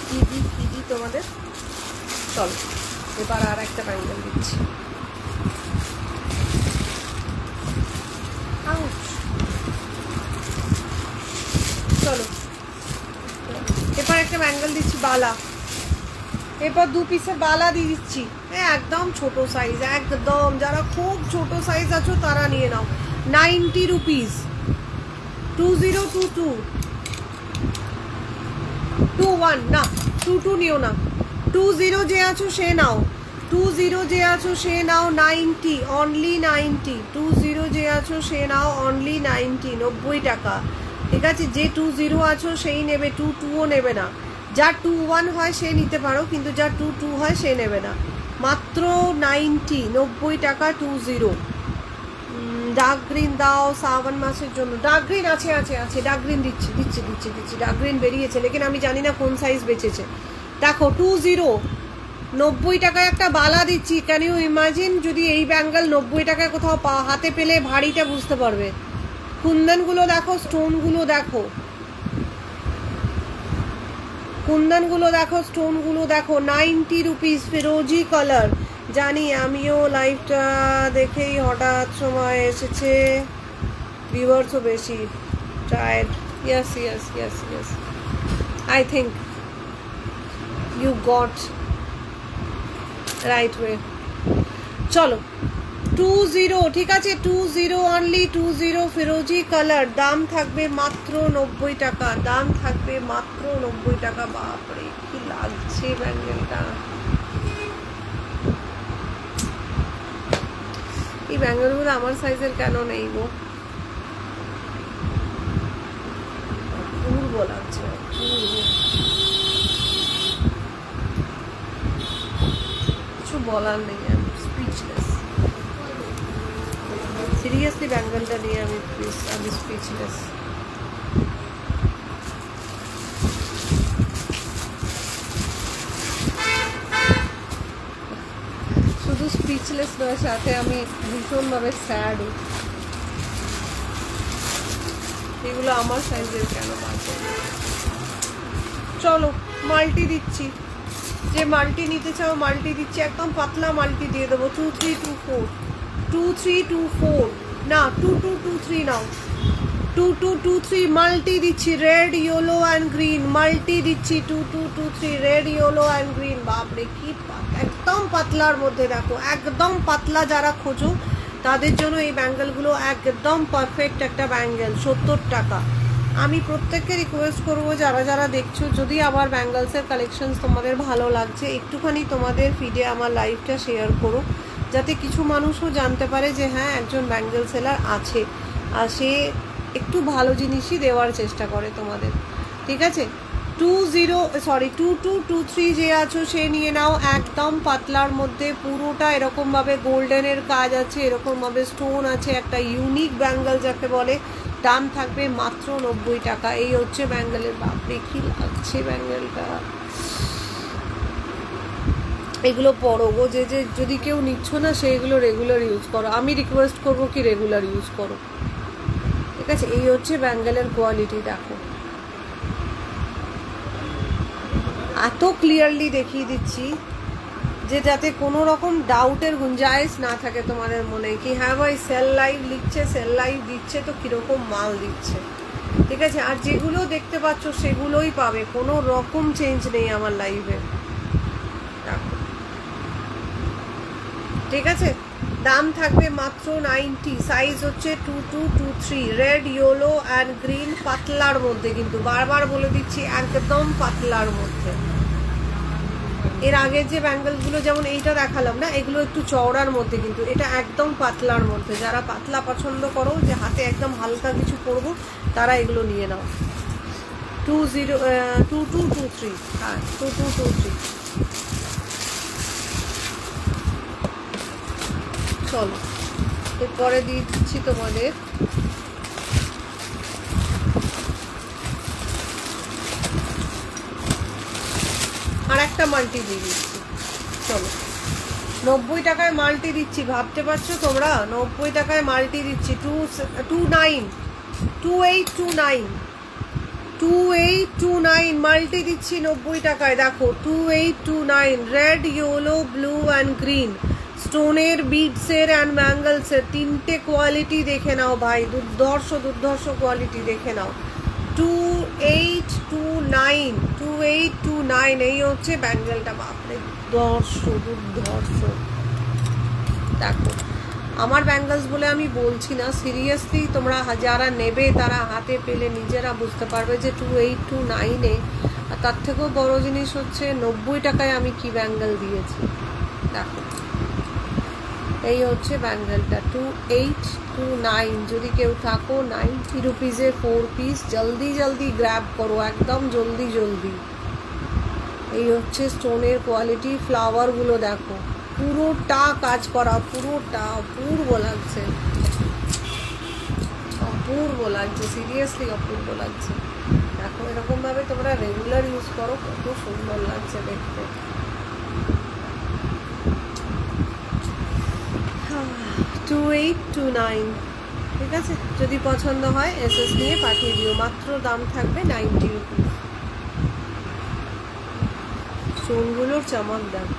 S1: তোমাদের, চলো এবার আর একটা ব্যাঙ্গেল দিচ্ছি। চলো এবার একটা ব্যাঙ্গেল দিচ্ছি বালা, এরপর 2 পিসের বালা দিয়ে দিচ্ছি, একদম ছোট সাইজ, একদম যারা খুব ছোট সাইজ আছো তারা নিয়ে নাও। 90 রুপিস। 2022 21 না 22 নিও না, 20 যে আছো সে নাও, 20 যে আছো সে নাও 90, অনলি 90, 20 যে আছো সে নাও অনলি 90, 90 টাকা। ঠিক আছে, যে 20 আছো সেই নেবে, 22ও নেবে না। যা 21 হয় সে নিতে পারো, কিন্তু যা 22 হয় সে নেবে না। মাত্র 90, 90 টাকা 20। ডার্ক গ্রিন দাও শ্রাবণ মাসের জন্য, ডার্ক গ্রিন আছে আছে আছে, ডার্ক গ্রিন দিচ্ছি, ডার্ক গ্রিন বেরিয়েছে, লেকিন আমি জানি না কোন সাইজ বেঁচেছে। দেখো 20, 90 টাকায় একটা বালা দিচ্ছি। ক্যান ইউ ইমাজিন, যদি এই ব্যাঙ্গেল 90 টাকায় কোথাও হাতে পেলে ভারীটা বুঝতে পারবে। কুন্দনগুলো দেখো, স্টোনগুলো দেখো, কুন্দনগুলো দেখো, স্টোনগুলো দেখো। 90 রুপিস, ফিরোজি কালার। জানি আমিও লাইভটা দেখেই হঠাৎ সময় এসেছে, ভিউয়ার্সও বেশি, tired. Yes yes yes yes, I think you got right way. চলো 20, ঠিক আছে, 20 অনলি, 20 ফিরোজি কালার, দাম থাকবে মাত্র 90 টাকা, দাম থাকবে মাত্র 90 টাকা। বাপরে কি লাগছে ব্যাঙ্গেলটা, এই ব্যাঙ্গেলগুলো আমার সাইজের কেন নেই গো, পূর্ব লাগছে, কিছু বলার নেই, আমি স্পিচলেস, সিরিয়াসলি ব্যাঙ্গেলটা নিয়ে আমি স্পিচলেস। শুধু স্পিচলেস নয়, সাথে আমি ভীষণভাবে স্যাড। এগুলো আমার সাইজের কেন বাঁচে। চলো মাল্টি দিচ্ছি, যে মাল্টি নিতে চাও মাল্টি দিচ্ছি, একদম পাতলা মাল্টি দিয়ে দেবো। 2324, 2324 না 2223 নাও, 2223 মাল্টি দিচ্ছি, red yellow and green multi দিচ্ছি, 2223 রেড ইয়েলো অ্যান্ড গ্রিন। বাপরে কি একদম পাতলার মধ্যে, দেখো একদম পাতলা, যারা খোঁজো তাদের জন্য এই ব্যাঙ্গেলগুলো একদম পারফেক্ট একটা ব্যাঙ্গেল। 70 টাকা। আমি প্রত্যেককে রিকোয়েস্ট করবো, যারা যারা দেখছো, যদি আমার ব্যাঙ্গেলসের কালেকশন তোমাদের ভালো লাগছে, একটুখানি তোমাদের ফিডে আমার লাইভটা শেয়ার করো, যাতে কিছু মানুষও জানতে পারে যে হ্যাঁ একজন ব্যাঙ্গেল সেলার আছে, আর সে একটু ভালো জিনিসই দেওয়ার চেষ্টা করে তোমাদের। ঠিক আছে, 2223 যে আছো সে নিয়ে নাও, একদম পাতলার মধ্যে, পুরোটা এরকমভাবে গোল্ডেনের কাজ আছে, এরকমভাবে স্টোন আছে, একটা ইউনিক ব্যাঙ্গেল যাকে বলে। দাম থাকবে মাত্র 90 টাকা। এই হচ্ছে ব্যাঙ্গেলের, বাপরে কি লাগছে ব্যাঙ্গেলটা। এগুলো পরো গো, যে যে যদি কেউ নিচ্ছ না সেইগুলো রেগুলার ইউজ করো, আমি রিকোয়েস্ট করবো কি রেগুলার ইউজ করো। ঠিক আছে, এই হচ্ছে ব্যাঙ্গেলের কোয়ালিটি। দেখো এত ক্লিয়ারলি দেখিয়ে দিচ্ছি যে যাতে কোনো রকম ডাউটের গুঞ্জাইশ না থাকে তোমাদের মনে, কি হ্যাঁ ভাই সেল লাইভ লিখছে, সেল লাইভ দিচ্ছে, তো কীরকম মাল দিচ্ছে। ঠিক আছে, আর যেগুলো দেখতে পাচ্ছ সেগুলোই পাবে, কোনো রকম চেঞ্জ নেই আমার লাইভে। ঠিক আছে, দাম থাকবে মাত্র 90, সাইজ হচ্ছে 2223, রেড ইয়েলো অ্যান্ড গ্রিন, পাতলার মধ্যে, কিন্তু বারবার বলে দিচ্ছি একদম পাতলার মধ্যে। এর আগের যে ব্যাঙ্গেলগুলো যেমন এইটা দেখালাম না, এগুলো একটু চওড়ার মধ্যে, কিন্তু এটা একদম পাতলার মধ্যে। যারা পাতলা পছন্দ করো, যে হাতে একদম হালকা কিছু পরবো, তারা এগুলো নিয়ে নাও। 2223, হ্যাঁ 2223। চলো এরপরে দিচ্ছি তোমাদের আর একটা মাল্টি দিয়ে দিচ্ছি। চলো 90 টাকায় মাল্টি দিচ্ছি, ভাবতে পারছো তোমরা? 90 টাকায় মাল্টি দিচ্ছি। 2829 মাল্টি দিচ্ছি 90 টাকায়। দেখো 2829, red, yellow, blue and green, স্টোনের, বিডসের অ্যান্ড ব্যাঙ্গলসের তিনটে কোয়ালিটি দেখে নাও ভাই, দুর্ধর্ষ কোয়ালিটি দেখে নাও। 2829 এই হচ্ছে ব্যাঙ্গেলটা। বাপরে দুর্ধর্ষ। দেখো আমার ব্যাঙ্গলস বলে আমি বলছি না, সিরিয়াসলি তোমরা যারা নেবে তারা হাতে পেলে নিজেরা বুঝতে পারবে যে 2829-এ। আর তার থেকেও বড় জিনিস হচ্ছে 90 টাকায় আমি কি ব্যাঙ্গেল দিয়েছি। দেখো এই হচ্ছে ব্যাঙ্গেলটা 2829। যদি কেউ থাকো 90 রুপিজে 4 পিস, জলদি গ্র্যাব করো, একদম জলদি। এই হচ্ছে স্টোনের কোয়ালিটি। ফ্লাওয়ারগুলো দেখো পুরোটা কাজ করা, পুরোটা অপূর্ব লাগছে, সিরিয়াসলি অপূর্ব লাগছে। দেখো এরকমভাবে তোমরা রেগুলার ইউজ করো, কত সুন্দর লাগছে দেখতে। 2829, ঠিক আছে? যদি পছন্দ হয় এসএস নিয়ে পাঠিয়ে দিও, মাত্র দাম থাকবে 90 রুপিস। স্টোনগুলোর চমক দাম,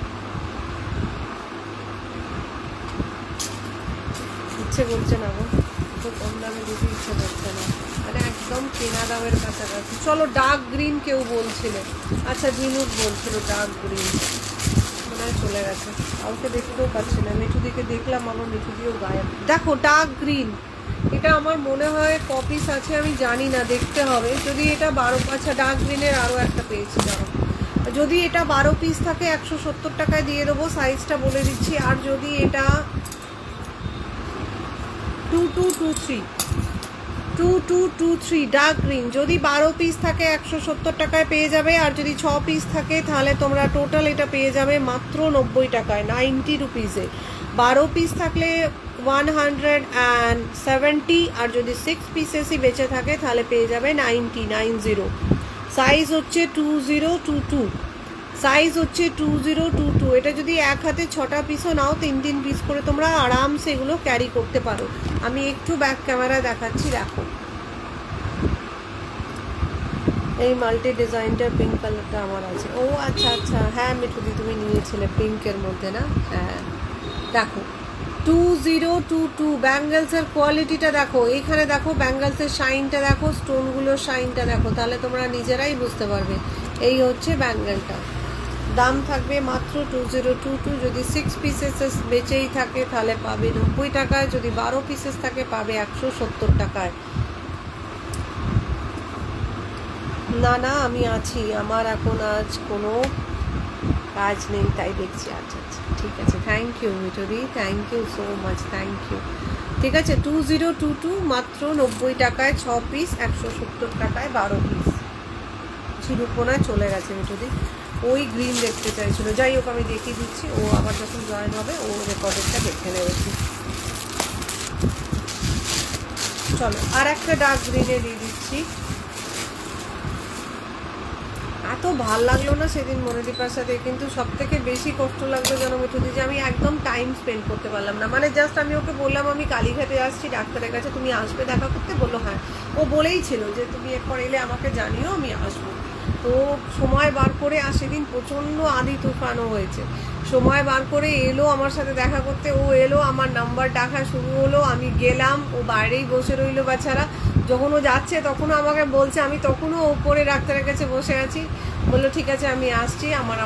S1: ইচ্ছে করছে না গো, তো কম দামে দিতে ইচ্ছে করছে না, মানে একদম কেনা দামের কাছাকাছি। চলো ডার্ক গ্রিন কেউ বলছিলে, আচ্ছা ঝিনুক বলছিল ডার্ক গ্রিন, মনে হয় চলে গেছে, কাউকে দেখতেও পাচ্ছি না। মিঠুদিকে দেখলাম, আমার মিঠুদিও গায়েব। দেখো ডার্ক গ্রিন, এটা আমার মনে হয় কপিস আছে, আমি জানি না, দেখতে হবে। যদি এটা 12, আচ্ছা ডার্ক গ্রিনের আরও একটা পেয়েছি, দাঁড়ো। যদি এটা 12 পিস থাকে 170 টাকায় দিয়ে দেবো, সাইজটা বলে দিচ্ছি। আর যদি এটা 2223 ডার্ক গ্রিন, যদি 12 পিস থাকে 170 টাকায় পেয়ে যাবে। আর যদি 6 পিস থাকে তাহলে তোমরা টোটাল এটা পেয়ে যাবে মাত্র 90 টাকায়, 90 রুপিসে। 12 পিস থাকলে 170, আর যদি 6 পিসেসই বেঁচে থাকে তাহলে পেয়ে যাবে 90। সাইজ হচ্ছে 2022, এটা যদি এক হাতে 6টা পিসও নাও, 3 পিস করে তোমরা আরামসে এগুলো ক্যারি করতে পারো। আমি একটু ব্যাক ক্যামেরায় দেখাচ্ছি, দেখো এই মাল্টি ডিজাইনটার পিঙ্ক কালারটা আমার আছে। ও আচ্ছা, হ্যাঁ মিঠুদি তুমি নিয়েছিলে পিঙ্কের মধ্যে না? হ্যাঁ দেখো 2022 ব্যাঙ্গেলসের কোয়ালিটিটা দেখো, এখানে দেখো ব্যাঙ্গেলসের শাইনটা দেখো, স্টোনগুলোর শাইনটা দেখো, তাহলে তোমরা নিজেরাই বুঝতে পারবে। এই হচ্ছে ব্যাঙ্গেলটা, দাম থাকবে মাত্র 2022। যদি 6 পিসেস বেঁচেই থাকে তাহলে পাবে 90 টাকায়, যদি 12 পিসেস থাকে পাবে 170 টাকায়। না আমি আছি, আমার এখন আজ কোনো কাজ নেই তাই দেখছি। আচ্ছা ঠিক আছে, থ্যাংক ইউ মিঠুদি, thank you so much, thank you. ঠিক আছে 2022 মাত্র 90 টাকায় 6 পিস, 170 টাকায় 12 পিস। ঝিনুকোনায় চলে গেছে মিঠুদি, ওই গ্রিন দেখতে চাইছিল। যাই হোক আমি দেখিয়ে দিচ্ছি, ও আবার যখন জয়েন হবে ও রেকর্ডেরটা দেখে নেবে। চলো আর একটা ডার্ক গ্রিনে দিয়ে দিচ্ছি। এত ভাল লাগলো না সেদিন মনোদীপার সাথে, কিন্তু সব থেকে বেশি কষ্ট লাগলো যেন মিঠুদি, যে আমি একদম টাইম স্পেন্ড করতে পারলাম না। মানে জাস্ট আমি ওকে বললাম আমি কালীঘাটে আসছি ডাক্তারের কাছে, তুমি আসবে দেখা করতে? বললো হ্যাঁ। ও বলেই ছিল যে তুমি একবার এলে আমাকে জানিও, আমি আসবো। তো সময় বার করে, আর সেদিন প্রচণ্ড আঁধি তুফানও হয়েছে, সময় বার করে এলো আমার সাথে দেখা করতে। ও এলো, আমার নাম্বার ডাকা শুরু হলো, আমি গেলাম, ও বাইরেই বসে রইলো বেচারা। যখন ও যাচ্ছে তখনও আমাকে বলছে, আমি তখনও ওপরে ডাক্তারের কাছে বসে আছি। বললো ঠিক আছে আমি আসছি। আমার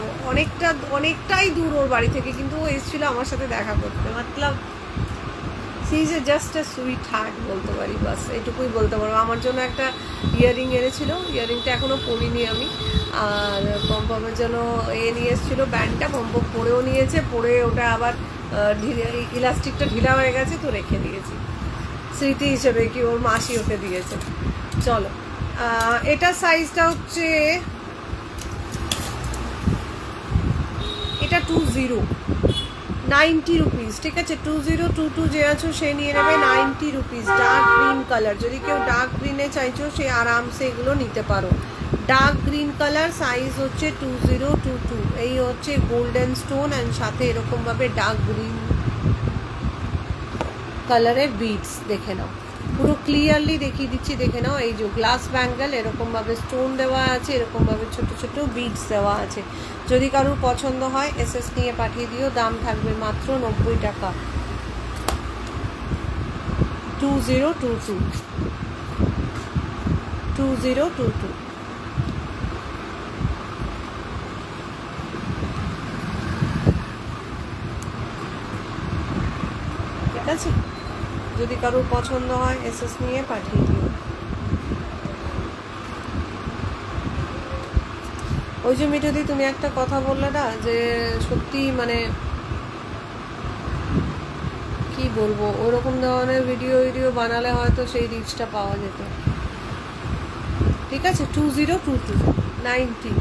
S1: অনেকটাই দূর ওর বাড়ি থেকে, কিন্তু ও এসেছিলো আমার সাথে দেখা করতে। মতলব she is just a sweetheart বলতে পারি, বাস এটুকুই বলতে পারবো। আমার জন্য একটা ইয়ারিং এনেছিল, ইয়ারিংটা এখনও পরিনি আমি। আর পম্পমের জন্য নিয়ে এসেছিলো ব্যান্ডটা, পম্পম পরেও নিয়েছে, পরে ওটা আবার ইলাস্টিকটা ঢিলা হয়ে গেছে তো রেখে দিয়েছি স্মৃতি হিসেবে, কি ওর মাসি ওকে দিয়েছে। চলো এটা সাইজটা হচ্ছে, এটা 90 রুপিস, ঠিক আছে। 2022 যে আছো সে নিয়ে নেবে 90 রুপিস। ডার্ক গ্রিন কালার, যদি কেউ ডার্ক গ্রিনে চাইছো সে আরামসে এগুলো নিতে পারো। ডার্ক গ্রিন কালার, সাইজ হচ্ছে 2022। এই হচ্ছে গোল্ডেন স্টোন অ্যান্ড সাথে এরকমভাবে ডার্ক গ্রিন কালারের বিডস, দেখে নাও পুরো ক্লিয়ারলি দেখিয়ে দিচ্ছি, দেখে নাও। এই যে গ্লাস ব্যাঙ্গেল, এরকমভাবে স্টোন দেওয়া আছে, এরকমভাবে ছোট ছোট বিডস দেওয়া আছে। যদি কারোর পছন্দ হয় এসএস নিয়ে পাঠিয়ে দিও, দাম থাকবে মাত্র 90 টাকা। 2022 2022। ঠিক আছে, যদি কারোর পছন্দ হয় এসএস নিয়ে পাঠিয়ে দিও। ওই যে মিঠুদি, তুমি একটা কথা বললে না, যে সত্যি মানে কি বলবো, ওরকম ধরনের ভিডিও বানালে হয়তো সেই রিচটা পাওয়া যেত। ঠিক আছে, 2022 90।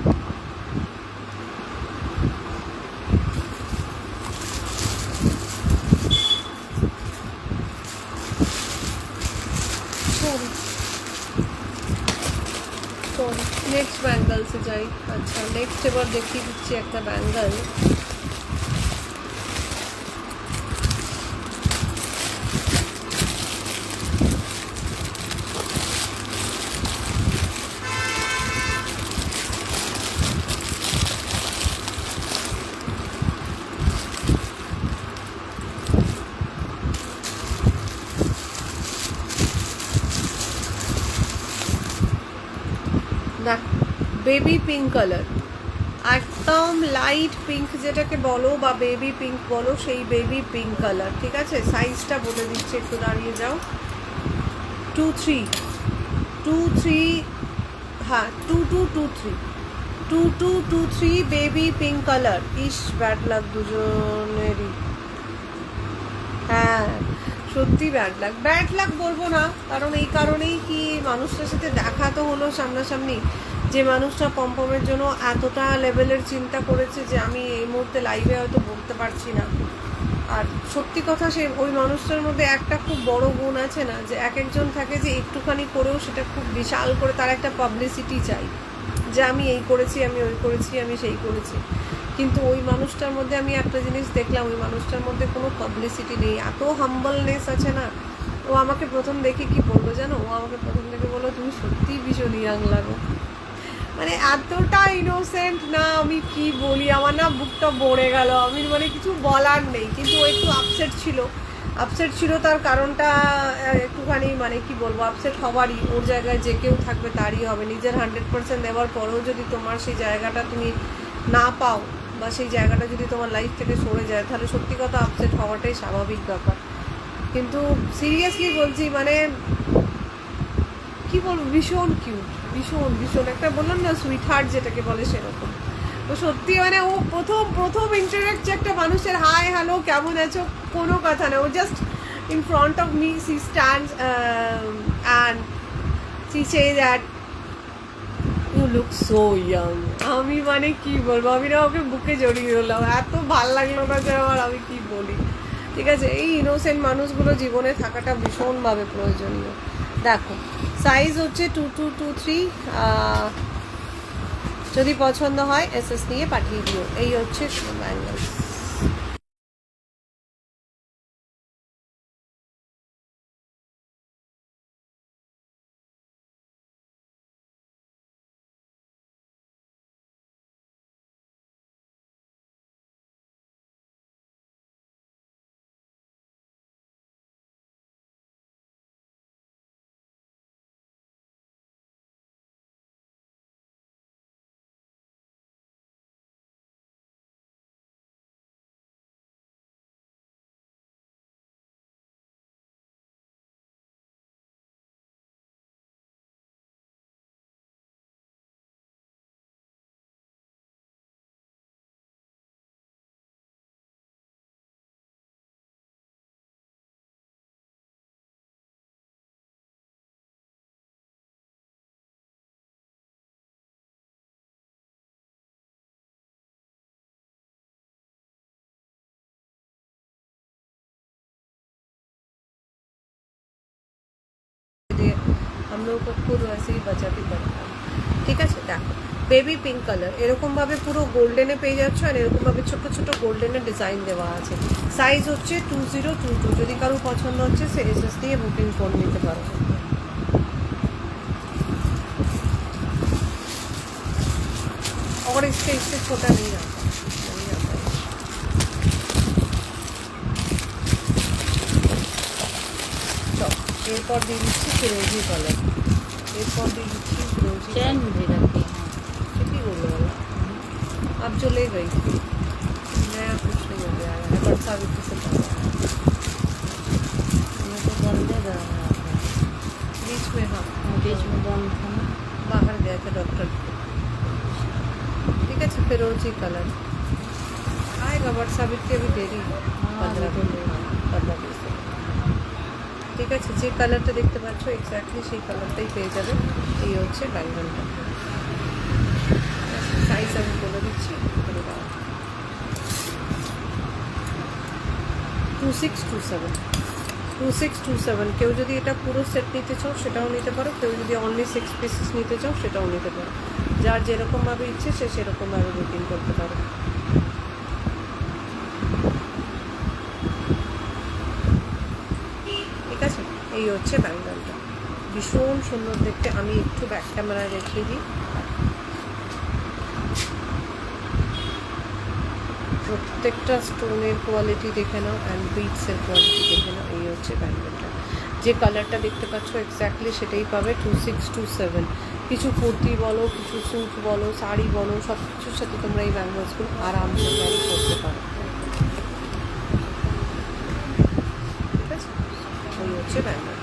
S1: নেক্সট ব্যাঙ্গলসে যাই। আচ্ছা, নেক্সট এবার দেখিয়ে দিচ্ছি একটা ব্যাঙ্গল। দেখ, বেবি পিঙ্ক কালার, একদম লাইট পিঙ্ক যেটাকে বলো বা বেবি পিঙ্ক বলো, সেই বেবি পিঙ্ক কালার। ঠিক আছে, সাইজটা বলে দিচ্ছি, একটু দাঁড়িয়ে যাও। 23, হ্যাঁ 2223 বেবি পিঙ্ক কালার। ইস, ব্যাড লাক দুজনেরই। হ্যাঁ, সত্যি ব্যাড লাক বলবো না, কারণ এই কারণেই কি, মানুষটার সাথে দেখা তো হলো সামনাসামনি, যে মানুষটা পমপমের জন্য এতটা লেভেলের চিন্তা করেছে যে আমি এই মুহূর্তে লাইভে হয়তো বলতে পারছি না। আর সত্যি কথা, সে ওই মানুষটার মধ্যে একটা খুব বড় গুণ আছে না, যে এক একজন থাকে যে একটুখানি করেও সেটা খুব বিশাল করে তার একটা পাবলিসিটি চাই, যে আমি এই করেছি, আমি ওই করেছি, আমি সেই করেছি। কিন্তু ওই মানুষটার মধ্যে আমি একটা জিনিস দেখলাম, ওই মানুষটার মধ্যে কোনো পাবলিসিটি নেই, এত হাম্বলনেস আছে না। ও আমাকে প্রথম দেখে কি বললো জানো, ও আমাকে প্রথম দেখে বললো, তুমি সত্যিই ভীষণ ইয়াং লাগো। মানে এতটা ইনোসেন্ট না, আমি কি বলি, আমার না বুকটা ভরে গেল, আমি মানে কিছু বলার নেই। কিন্তু ও একটু আপসেট ছিল, তার কারণটা একটুখানি মানে কি বলবো, আপসেট হওয়ারই, ওর জায়গায় যে কেউ থাকবে তারই হবে। নিজের 100% দেওয়ার পরেও যদি তোমার সেই জায়গাটা তুমি না পাও, বা সেই জায়গাটা যদি তোমার লাইফ থেকে সরে যায়, তাহলে সত্যি কথা আপসেট হওয়াটাই স্বাভাবিক ব্যাপার। কিন্তু সিরিয়াসলি বলছি, মানে কি বলবো, ভীষণ কিউট, ভীষণ একটা বললাম না সুইট হার্ট যেটাকে বলে, সেরকম। তো সত্যি মানে ও প্রথম ইন্টারাক্ট, যে একটা মানুষের হাই হ্যালো কেমন আছো, কোনো কথা না, ও just in front of me she stands and she say that you look so young. আমি মানে কি বলবো, আমি না ওকে বুকে জড়িয়ে ধরলাম, এত ভাল লাগলো না যে আমার, আমি কি বলি। ঠিক আছে, এই ইনোসেন্ট মানুষগুলো জীবনে থাকাটা ভীষণভাবে প্রয়োজনীয়। দেখো, সাইজ হচ্ছে 2223। যদি পছন্দ হয় এসএস নিয়ে পাঠিয়ে দিও। এই হচ্ছে ব্যাঙ্গলস। हम लोगों को खुद वैसे ही बचाती पड़ता है। ঠিক আছে, দেখো বেবি পিঙ্ক কালার, এরকমভাবে পুরো গোল্ডেনে পেয়ে যাচ্ছ, আর এরকমভাবে ছোট ছোট গোল্ডেনের ডিজাইন দেওয়া আছে। সাইজ হচ্ছে 2022, যদি কারো পছন্দ হচ্ছে সে এসএস দিয়ে বুকিং করে নিতে পারো। और इससे छोटा नहीं आता, नहीं आता है। तो एरपॉड দিয়ে দিচ্ছি ফিরোজি কালার, एरपॉड দিয়ে দিচ্ছি ফিরোজি
S3: चैन भी रखी है।
S1: कितनी बोलने वाला अब जो ले गई थी, नया कुछ नहीं हो गया है, पर सावित्री से पता है
S3: ये तो बंदे रह रहा था,
S1: बीच में। हाँ
S3: बीच में बंद था ना।
S1: बाहर गया था डॉक्टर। ठीक है, फिरोजी कलर आएगा, बट सावित्री अभी देरी है, 15-20 दिन। ঠিক আছে, যে কালারটা দেখতে পাচ্ছ এক্স্যাক্টলি সেই কালারটাই পেয়ে যাবে। এই হচ্ছে ব্যাঙ্গলটা, সাইজ আমি বলে দিচ্ছি, 2627। কেউ যদি এটা পুরো সেট নিতে চাও সেটাও নিতে পারো, কেউ যদি অনলি 6 পিসেস নিতে চাও সেটাও নিতে পারো। যার যেরকমভাবে ইচ্ছে সে সেরকমভাবে বুকিং করতে পারো। ঠিক আছে, এই হচ্ছে ব্যাঙ্গলটা, ভীষণ সুন্দর দেখতে। আমি একটু ব্যাক ক্যামেরায় দেখিয়ে দিই, প্রত্যেকটা স্টোনের কোয়ালিটি দেখে নাও অ্যান্ড বিটসের কোয়ালিটি দেখে নাও। এই হচ্ছে ব্যাঙ্গলটা, যে কালারটা দেখতে পাচ্ছ এক্স্যাক্টলি সেটাই পাবে 2627। কিছু কুর্তি বলো, কিছু স্যুট বলো, শাড়ি বলো, সব কিছুর সাথে তোমরা এই ব্যাঙ্গলসগুলো আরামসে ক্যারি করতে পারো। ঠিক আছে, এই হচ্ছে ব্যাঙ্গল,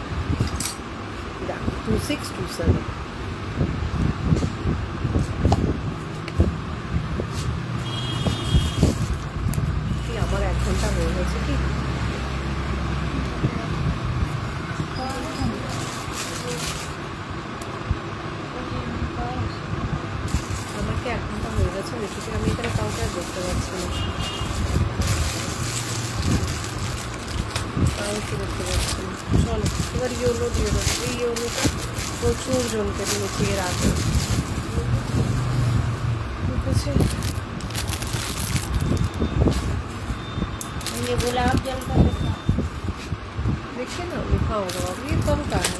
S1: 2627। কি আমার 1 ঘন্টা হয়ে গেছে কি? আমাকে 1 ঘন্টা হয়ে গেছে রেসিপি, আমি এখানে কাউকে আর দেখতে পাচ্ছি না, কাউকে দেখতে পাচ্ছি না। চলো এবার ইয়োলো দিয়ে দেবো, এই ইয়োলোটা প্রচুর জনকে দিয়েছি এর আগে। ঠিক আছে,
S3: ये गुलाब जल का लिखा।
S1: देखिए ना लिखा होगा, अब ये कम का है,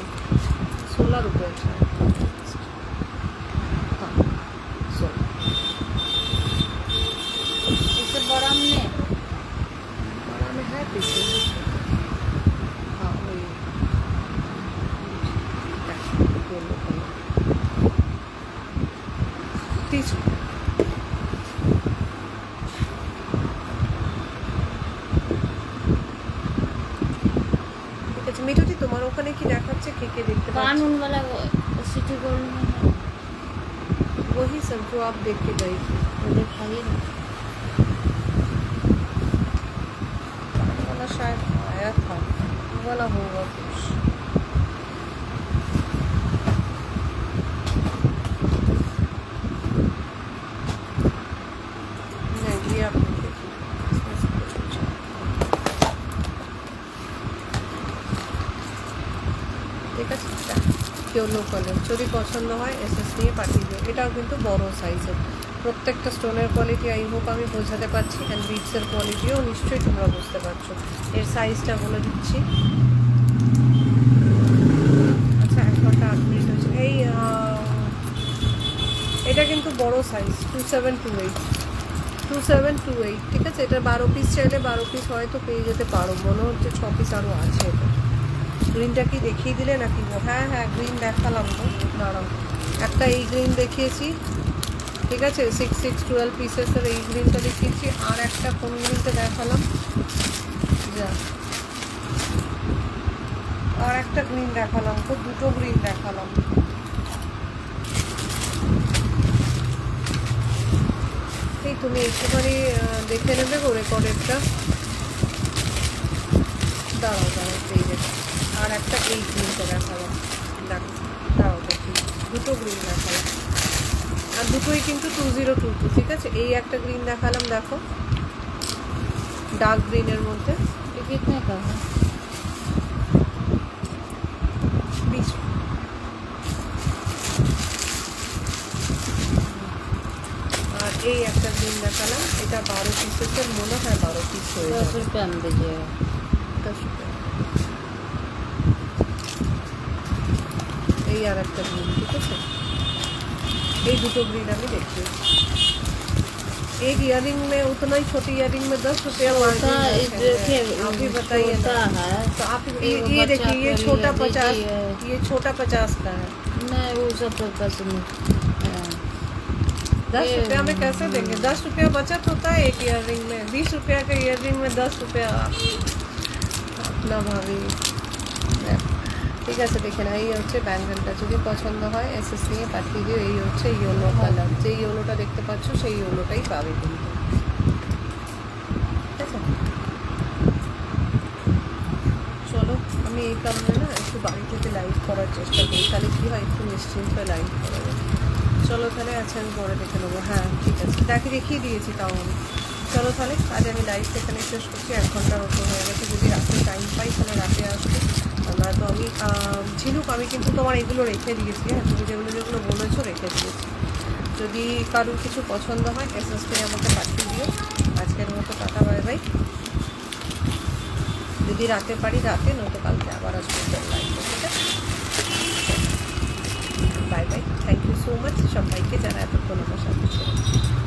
S1: 16 रुपये का है। हाँ 16।
S3: इससे बड़ा में
S1: बड़ा में है पीछे। हाँ वही येलो कलर 30। ঠিক আছে মিঠুদি, তোমার ওখানে কি দেখাচ্ছে, কে কে দেখতে পাচ্ছ?
S3: कानून वाला सिटी गोल्ड में है।
S1: वही सब जो आप देख के गई थी,
S3: वो दिखाइए ना।
S1: वाला शायद आया था, वो वाला होगा कुछ। नहीं ये आप नहीं देखी, इसमें से कुछ अच्छा है। ঠিক আছে, ইয়েলো কালার যদি পছন্দ হয় এসএস নিয়ে পাঠিয়ে দিও। এটাও কিন্তু বড় সাইজের, প্রত্যেকটা স্টোনের কোয়ালিটি আই হোপ আমি বোঝাতে পারছি, অ্যান্ড বিটসের কোয়ালিটিও নিশ্চয়ই তোমরা বুঝতে পারছো। এর সাইজটা বলে দিচ্ছি। আচ্ছা 1 ঘন্টা 8 মিনিট হয়েছে। এই এটা কিন্তু বড় সাইজ, 2728। ঠিক আছে, এটা 12 পিস চাইলে 12 পিস হয়তো পেয়ে যেতে পারো, মনে হচ্ছে 6 পিস আরও আছে। এটা গ্রিনটা কি দেখিয়ে দিলে নাকি? হ্যাঁ হ্যাঁ গ্রিন দেখালাম তো, দাঁড়াও। একটা এই গ্রিন দেখিয়েছি, ঠিক আছে 6-6-12 পিসেসের এই গ্রিনটা দেখিয়েছি, আর একটা কোন গ্রিনটা দেখালাম, যা আর একটা গ্রিন দেখালাম তো, দুটো গ্রিন দেখালাম। এই তুমি একটুখানি দেখে নেবে গো রেকর্ডেরটা, দাঁড়াও এই দেখো, আর একটা এই গ্রিনটা দেখালাম, দেখো দাঁড়াও দেখি, দুটো গ্রিন দেখালাম, আর দুটোই কিন্তু 2022। ঠিক আছে, এই একটা গ্রিন দেখালাম, দেখো ডার্ক গ্রিনের মধ্যে,
S3: ये कितने का है?
S1: 20। দেখালাম, এটা 12 পিসের মনে হয় 12 পিস হয়ে
S3: 10
S1: যাবে।
S3: रुपये में दीजिएगा।
S1: 10 रुपये। এই আর একটা গ্রিন, ঠিক আছে, এই দুটো গ্রিন আমি দেখিয়েছি। एक ईयरिंग में उतना ही, छोटी ईयरिंग में 10 रुपया मार्जिन
S3: छोटा
S1: है।
S3: देखिए,
S1: आप ही बताइए
S3: छोटा
S1: ना।
S3: है
S1: तो आप
S3: एगो
S1: ये
S3: बच्चा
S1: देखिए, ये
S3: के
S1: छोटा
S3: लिए
S1: 50,
S3: दीजिए।
S1: ये छोटा 50 का है।
S3: नहीं वो सब तो पसंद है।
S1: 10
S3: ये-
S1: रुपया में कैसे देंगे? 10 रुपया बचत होता है एक ईयरिंग में। 20 रुपया के ईयरिंग में 10 रुपया अपना भाभी। ঠিক আছে, দেখে না, এই হচ্ছে ব্যাঙ্গেলটা। যদি পছন্দ হয় এসএস নিয়ে পাঠিয়ে দিও। এই হচ্ছে ইয়েলো কালার, যে ইয়েলোটা দেখতে পাচ্ছ সেই ইয়েলোটাই পাবে কিন্তু, ঠিক আছে। চলো, আমি এই কারণে না একটু বাড়ি থেকে লাইভ করার চেষ্টা করি, তাহলে কী হয়, একটু নিশ্চিন্ত হয়ে লাইভ করা যায়। চলো তাহলে, আচ্ছা আমি পরে দেখে নেবো। হ্যাঁ ঠিক আছে, দেখিয়ে দিয়েছি তাও আমি। চলো তাহলে, আজ আমি লাইভটা এখানে শেষ করছি। 1 ঘন্টার মতো হয়ে গেছে। যদি রাতে টাইম পাই তাহলে রাতে আসবো, না তো আমি ঝিনুক আমি কিন্তু তোমার এগুলো রেখে দিয়েছি। হ্যাঁ, তুমি যেগুলো যেগুলো বলেছো রেখে দিয়েছি। যদি কারোর কিছু পছন্দ হয় এসএস করে আমাকে পাঠিয়ে দিও। আজকের মতো টাটা, বাই বাই। যদি রাতে পারি রাতে, নয়তো কালকে আবার আসবো লাইভে, ঠিক আছে। Bye bye, thank you so much সবাইকে যারা এতক্ষণ আমার সাথে ছিল।